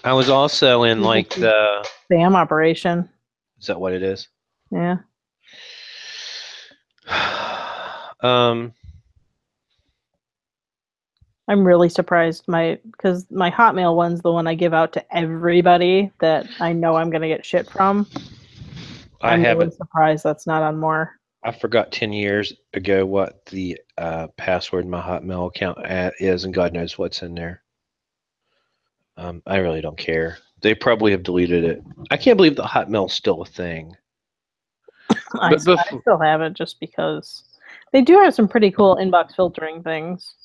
I was also in like the spam operation. Is that what it is? Yeah. I'm really surprised because my Hotmail one's the one I give out to everybody that I know I'm gonna get shit from. I'm really surprised that's not on more. I forgot 10 years ago what the password in my Hotmail account is, and God knows what's in there. I really don't care. They probably have deleted it. I can't believe the Hotmail's still a thing. I still have it just because they do have some pretty cool inbox filtering things.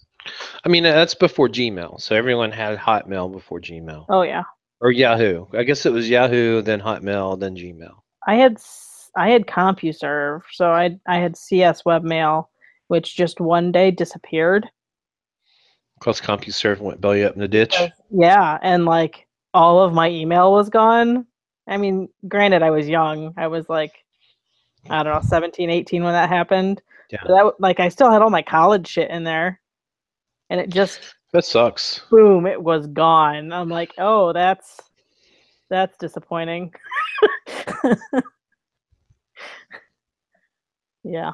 I mean, that's before Gmail, so everyone had Hotmail before Gmail. Oh yeah. Or Yahoo. I guess it was Yahoo, then Hotmail, then Gmail. I had CompuServe, so I had CS Webmail, which just one day disappeared. Because CompuServe went belly up in the ditch. Yeah, and like all of my email was gone. I mean, granted, I was young. I was like, I don't know, 17, 18 when that happened. Yeah. But I still had all my college shit in there. And it just... That sucks. Boom, it was gone. I'm like, oh, that's disappointing. Yeah.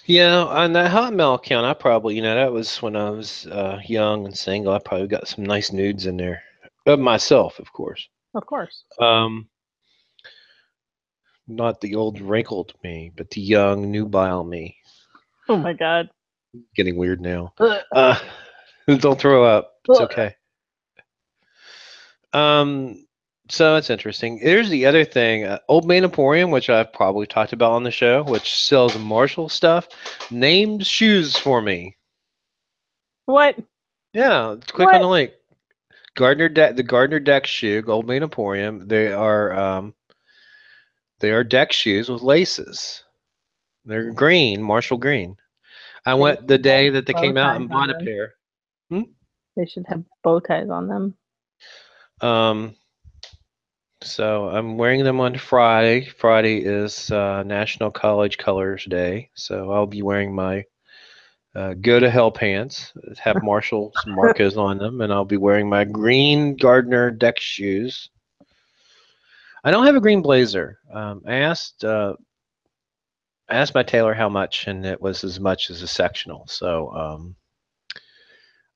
Yeah, on that Hotmail account, I probably, that was when I was young and single. I probably got some nice nudes in there. Of myself, of course. Of course. Not the old wrinkled me, but the young, nubile me. Oh my God. Getting weird now. Don't throw up. It's okay. So it's interesting. Here's the other thing. Old Main Emporium, which I've probably talked about on the show, which sells Marshall stuff, named shoes for me. What? Yeah, click on the link. The Gardner Deck shoe, Gold Main Emporium. They are deck shoes with laces. They're green, Marshall green. I They went the should have day that they bow came out ties and on bought a them. pair. Hmm? They should have bow ties on them. So I'm wearing them on Friday. Friday is National College Colors Day, so I'll be wearing my Go to Hell pants that have Marshall's markers on them, and I'll be wearing my green Gardner Deck shoes. I don't have a green blazer. I asked my tailor how much, and it was as much as a sectional. So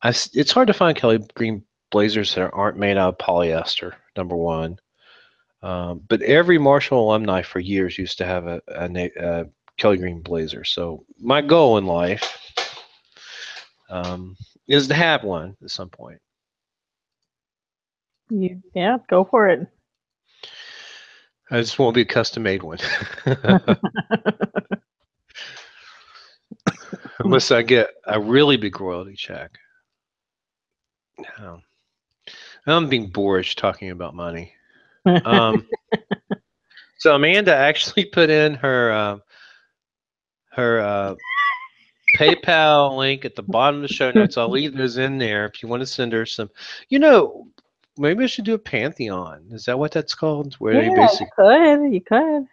it's hard to find Kelly green blazers that aren't made out of polyester. Number one, but every Marshall alumni for years used to have a Kelly green blazer. So my goal in life is to have one at some point. Yeah, go for it. I just won't be a custom made one. Unless I get a really big royalty check. I'm being boorish talking about money. So Amanda actually put in her PayPal link at the bottom of the show notes. I'll leave those in there if you want to send her some. You know, maybe I should do a Pantheon. Is that what that's called? Where Yeah, they basically you could.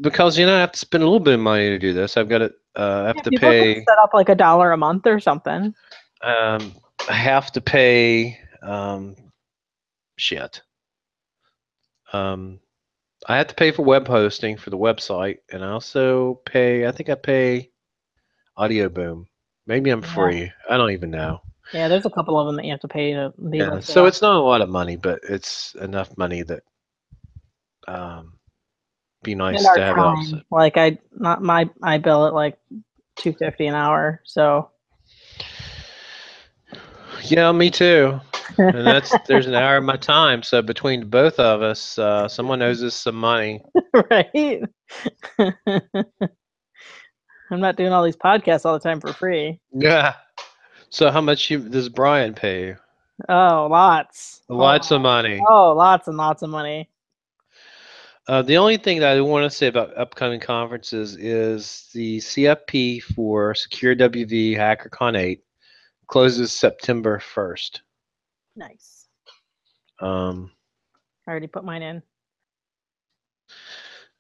because I have to spend a little bit of money to do this. I've got to I have Yeah, to people could pay. set up like $1 a month or something. I have to pay shit. Um, I have to pay for web hosting for the website, and I also pay. I think I pay Audio Boom. Maybe I'm Yeah. free. I don't even know. Yeah, there's a couple of them that you have to pay to be Yeah, listed so on. it's not a lot of money, but it's enough money that be In nice our to have it time, offset. like I bill at like $2.50 an hour, so Yeah, me too. And there's an hour of my time. So between both of us, someone owes us some money. right. I'm not doing all these podcasts all the time for free. Yeah. So how much does Brian pay you? Oh, lots. Lots of money. Lots and lots of money. The only thing that I want to say about upcoming conferences is the CFP for Secure WV HackerCon 8 closes September 1st. Nice. Um, I already put mine in.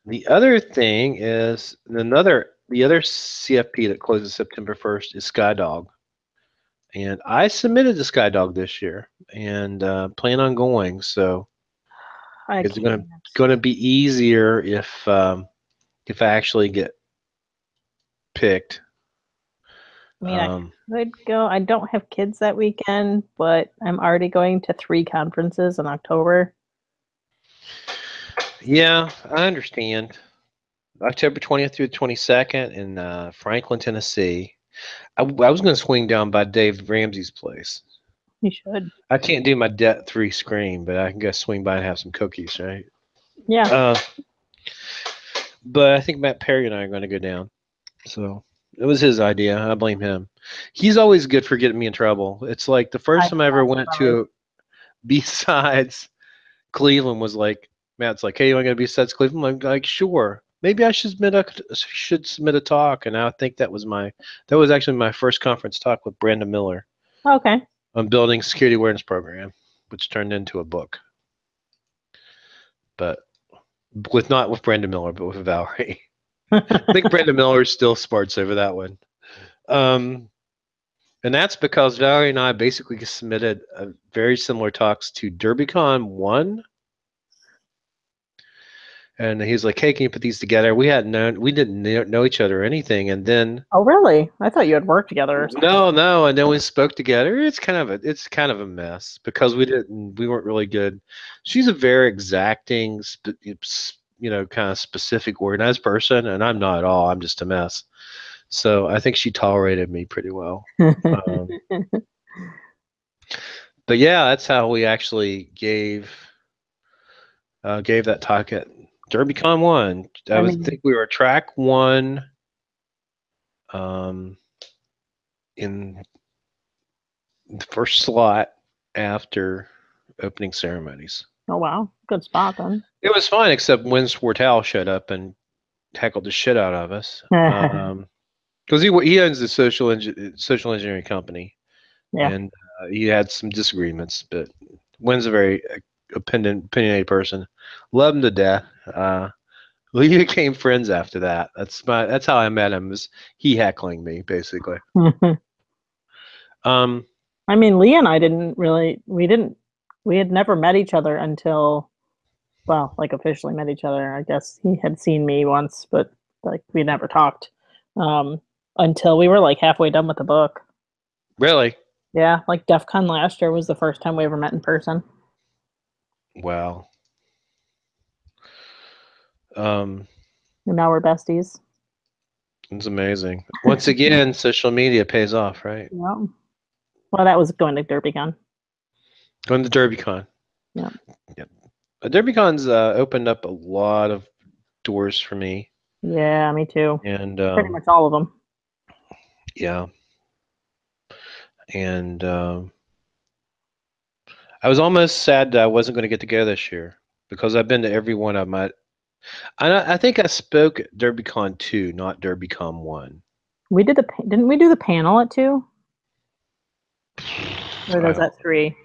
the other thing is the other CFP that closes September 1st is Skydog. And I submitted to Skydog this year and plan on going. So I it's can't. going to be easier if I actually get picked. I mean, I could go. I don't have kids that weekend, but I'm already going to 3 conferences in October. Yeah, I understand. October 20th through the 22nd in Franklin, Tennessee. I was going to swing down by Dave Ramsey's place. You should. I can't do my Det 3 screen, but I can go swing by and have some cookies, right? Yeah. But I think Matt Perry and I are going to go down. So it was his idea. I blame him. He's always good for getting me in trouble. It's like the first time I ever went to B-Sides Cleveland was like, Matt's like, hey, you want to go to B-Sides Cleveland? I'm like, sure. Maybe I should submit a talk. And I think that was actually my first conference talk with Brandon Miller. Okay. On building security awareness program, which turned into a book. But not with Brandon Miller, but with Valerie. I think Brandon Miller still smarts over that one. And that's because Valerie and I basically submitted very similar talks to DerbyCon 1. And he's like, hey, can you put these together? We didn't know each other or anything. And then. Oh, really? I thought you had worked together or something. No. And then we spoke together. It's kind of a mess because we weren't really good. She's a very exacting, kind of specific, organized person. And I'm not at all. I'm just a mess. So I think she tolerated me pretty well. But yeah, that's how we actually gave that talk at DerbyCon 1. I think we were track 1 in the first slot after opening ceremonies. Oh wow, good spot then. It was fine, except when Swartal showed up and tackled the shit out of us. Because he owns the social engineering company, yeah. and he had some disagreements. But Wynn's a very opinionated person. Love him to death. We became friends after that. That's how I met him. Was he heckling me basically? I mean, Lee and I we had never met each other until, well, like officially met each other. I guess he had seen me once, but like we never talked until we were like halfway done with the book. Really? Yeah, like DEF CON last year was the first time we ever met in person. Wow. And now we're besties. It's amazing. Once again, social media pays off, right? Yeah. Well, that was going to DerbyCon. Going to DerbyCon. Yeah. Yep. DerbyCon's opened up a lot of doors for me. Yeah, me too. And pretty much all of them. Yeah. And I was almost sad that I wasn't going to get to go this year because I've been to every one of my. I think I spoke at DerbyCon 2, not DerbyCon 1. We did didn't we do the panel at 2? Or was that 3?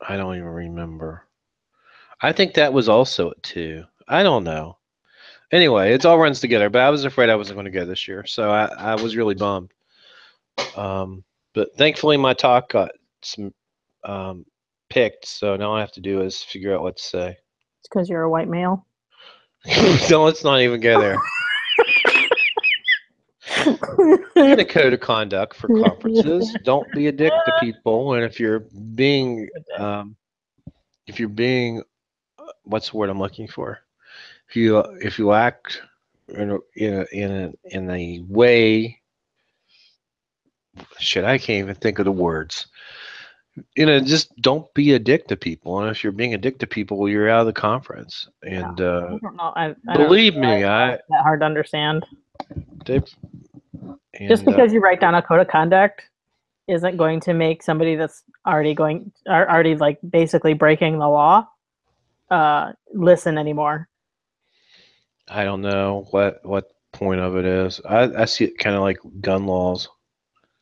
I don't even remember. I think that was also at 2. I don't know. Anyway, it all runs together, but I was afraid I wasn't going to go this year, so I was really bummed. But thankfully my talk got some picked, so now all I have to do is figure out what to say. It's because you're a white male. So let's not even go there. In a code of conduct for conferences, don't be a dick to people, and if you're being what's the word I'm looking for? If you act in a way, shit, I can't even think of the words. Just don't be a dick to people, and if you're being a dick to people, you're out of the conference. And I don't know. I believe me, that hard to understand. Just because you write down a code of conduct isn't going to make somebody that's already like basically breaking the law listen anymore. I don't know what point of it is. I see it kind of like gun laws.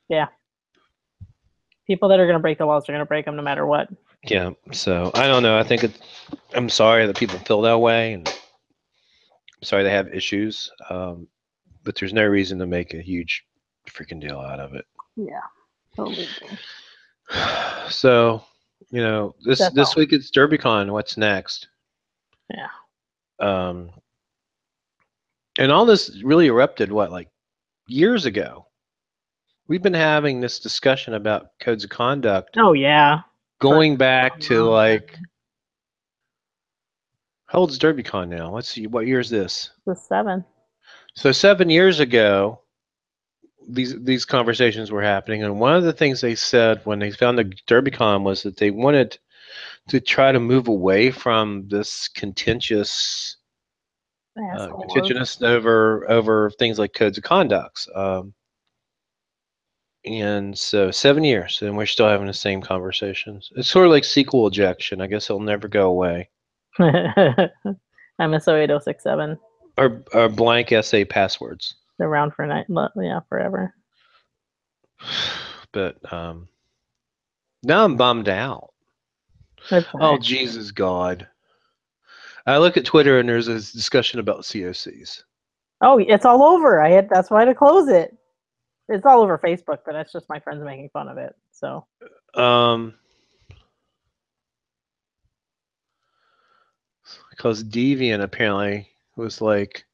Yeah. People that are going to break the laws are going to break them no matter what. Yeah. So I don't know. I'm sorry that people feel that way, and I'm sorry they have issues. But there's no reason to make a huge freaking deal out of it. Yeah. Totally. So, this week it's DerbyCon. What's next? Yeah. And all this really erupted like years ago. We've been having this discussion about codes of conduct. Oh yeah. Going back to like, how old's DerbyCon now? Let's see, what year is this? The 7. So 7 years ago, these conversations were happening, and one of the things they said when they found the DerbyCon was that they wanted to try to move away from this contentiousness over things like codes of conduct. And so 7 years, and we're still having the same conversations. It's sort of like SQL ejection. I guess it'll never go away. MSO 8067. Or blank essay passwords. They're around for forever. But now I'm bummed out. Oh, Jesus God. I look at Twitter and there's a discussion about COCs. Oh, it's all over. That's why to close it. It's all over Facebook, but that's just my friends making fun of it. So because Deviant apparently was like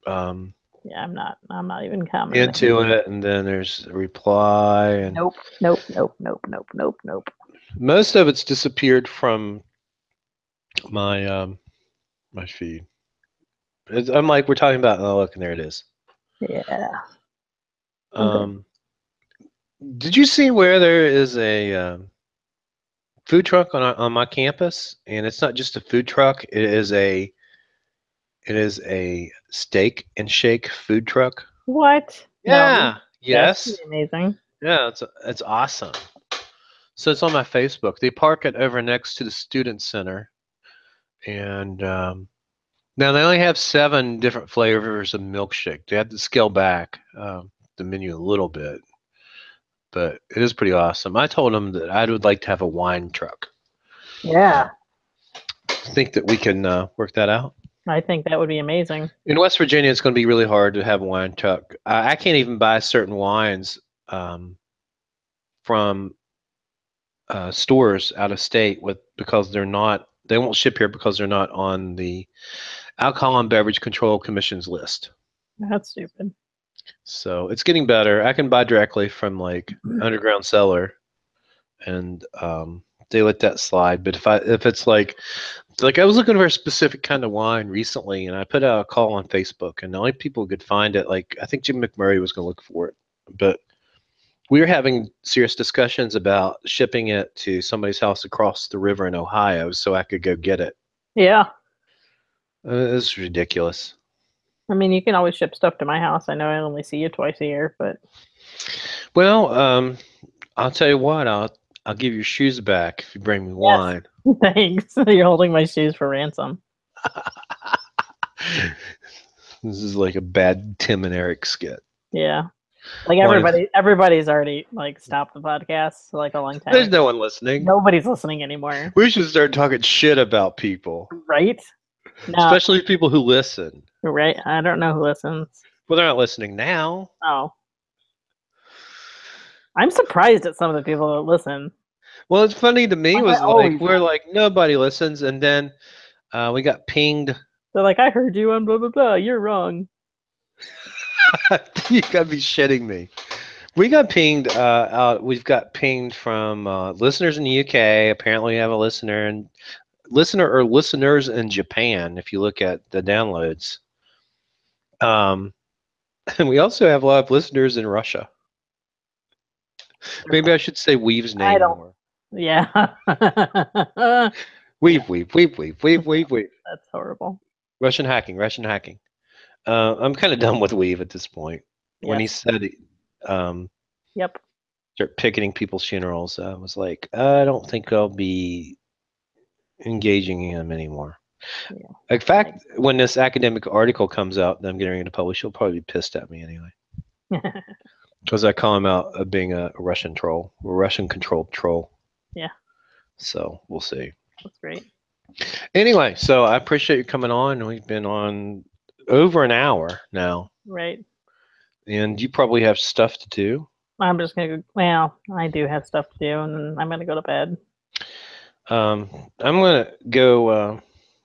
yeah, I'm not even commenting into it, and then there's a reply and nope. Most of it's disappeared from my my feed. I'm like, we're talking about, oh look, and there it is. Yeah. Did you see where there is a food truck on my campus? And it's not just a food truck; it is a steak and shake food truck. What? Yeah. No. Yes. That's amazing. Yeah, it's awesome. So it's on my Facebook. They park it over next to the student center, and now they only have 7 different flavors of milkshake. They had to scale back the menu a little bit, but it is pretty awesome. I told them that I would like to have a wine truck. Yeah. Think that we can work that out? I think that would be amazing. In West Virginia, it's going to be really hard to have a wine truck. I can't even buy certain wines from stores out of state because they won't ship here because they're not on the Alcohol and Beverage Control Commission's list. That's stupid. So it's getting better. I can buy directly from like underground cellar, and they let that slide. But if it's like I was looking for a specific kind of wine recently, and I put out a call on Facebook, and the only people who could find it, like I think Jim McMurray was going to look for it, but we were having serious discussions about shipping it to somebody's house across the river in Ohio so I could go get it. Yeah. It's ridiculous. I mean, you can always ship stuff to my house. I know I only see you twice a year, but. Well, I'll tell you what. I'll give your shoes back if you bring me wine. Thanks. You're holding my shoes for ransom. This is like a bad Tim and Eric skit. Yeah. Like everybody's already like stopped the podcast like a long time. There's no one listening. Nobody's listening anymore. We should start talking shit about people. Right? No. Especially people who listen. Right? I don't know who listens. Well, they're not listening now. Oh. I'm surprised at some of the people that listen. Well, it's funny to me was like we're like nobody listens, and then we got pinged. They're like, I heard you on blah blah blah. You're wrong. You gotta be shitting me. We got pinged out. We've got pinged from listeners in the UK. Apparently, we have a listener or listeners in Japan. If you look at the downloads, and we also have a lot of listeners in Russia. Maybe I should say Weave's name more. Yeah. Weave. That's horrible. Russian hacking. I'm kind of done with Weave at this point. Yes. When he said yep. Start picketing people's funerals, I was like, I don't think I'll be engaging him anymore. Yeah. In fact, when this academic article comes out that I'm getting ready to publish, he'll probably be pissed at me anyway. Because I call him out being a Russian troll, a Russian-controlled troll. Yeah. So we'll see. That's great. Anyway, so I appreciate you coming on. We've been on over an hour now. Right. And you probably have stuff to do. I'm just going to go. Well, I do have stuff to do, and then I'm going to go to bed. I'm going to go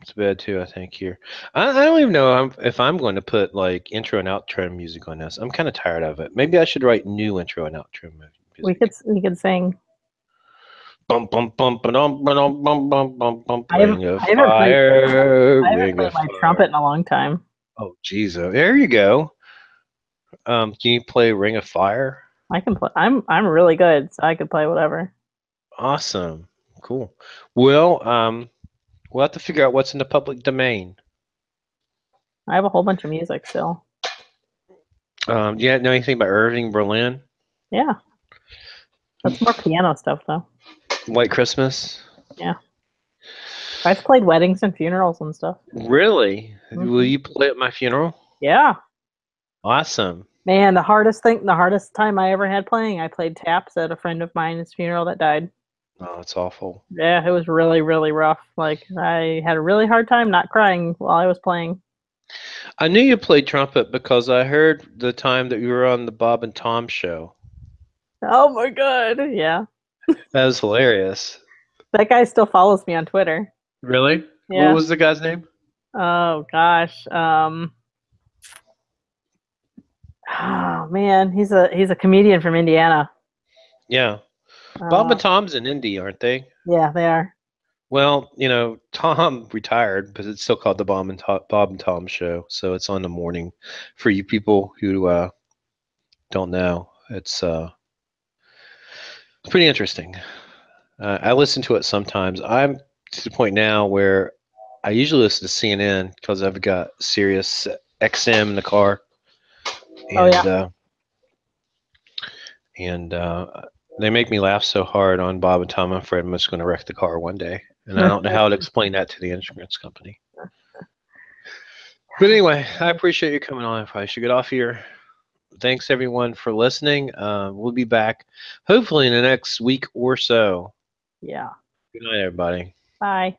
to bed too, I think, here. I don't even know if I'm going to put like intro and outro music on this. I'm kind of tired of it. Maybe I should write new intro and outro music. We could sing. Bum bum bum bum bum bum bum bum bum. I haven't played my trumpet in a long time. Oh, geez. There you go. Can you play Ring of Fire? I can play. I'm really good, so I could play whatever. Awesome. Cool. Well, we'll have to figure out what's in the public domain. I have a whole bunch of music still. Do you know anything about Irving Berlin? Yeah. That's more piano stuff, though. White Christmas? Yeah. I've played weddings and funerals and stuff. Really? Mm-hmm. Will you play at my funeral? Yeah. Awesome. Man, the hardest time I ever had playing, I played taps at a friend of mine's funeral that died. Oh, it's awful. Yeah, it was really, really rough. Like, I had a really hard time not crying while I was playing. I knew you played trumpet because I heard the time that you were on the Bob and Tom show. Oh my God, yeah. That was hilarious. That guy still follows me on Twitter. Really? Yeah. What was the guy's name? Oh gosh. Oh man, he's a comedian from Indiana. Yeah. Bob and Tom's in Indy, aren't they? Yeah, they are. Well, Tom retired, but it's still called the Bob and Tom show. So it's on the morning for you people who don't know. It's pretty interesting. I listen to it sometimes. I'm to the point now where I usually listen to CNN because I've got Sirius XM in the car. And, and they make me laugh so hard on Bob and Tom. I'm afraid I'm just going to wreck the car one day, and I don't know how to explain that to the insurance company. But anyway, I appreciate you coming on. If I should get off here. Thanks everyone for listening. We'll be back hopefully in the next week or so. Yeah. Good night, everybody. Bye.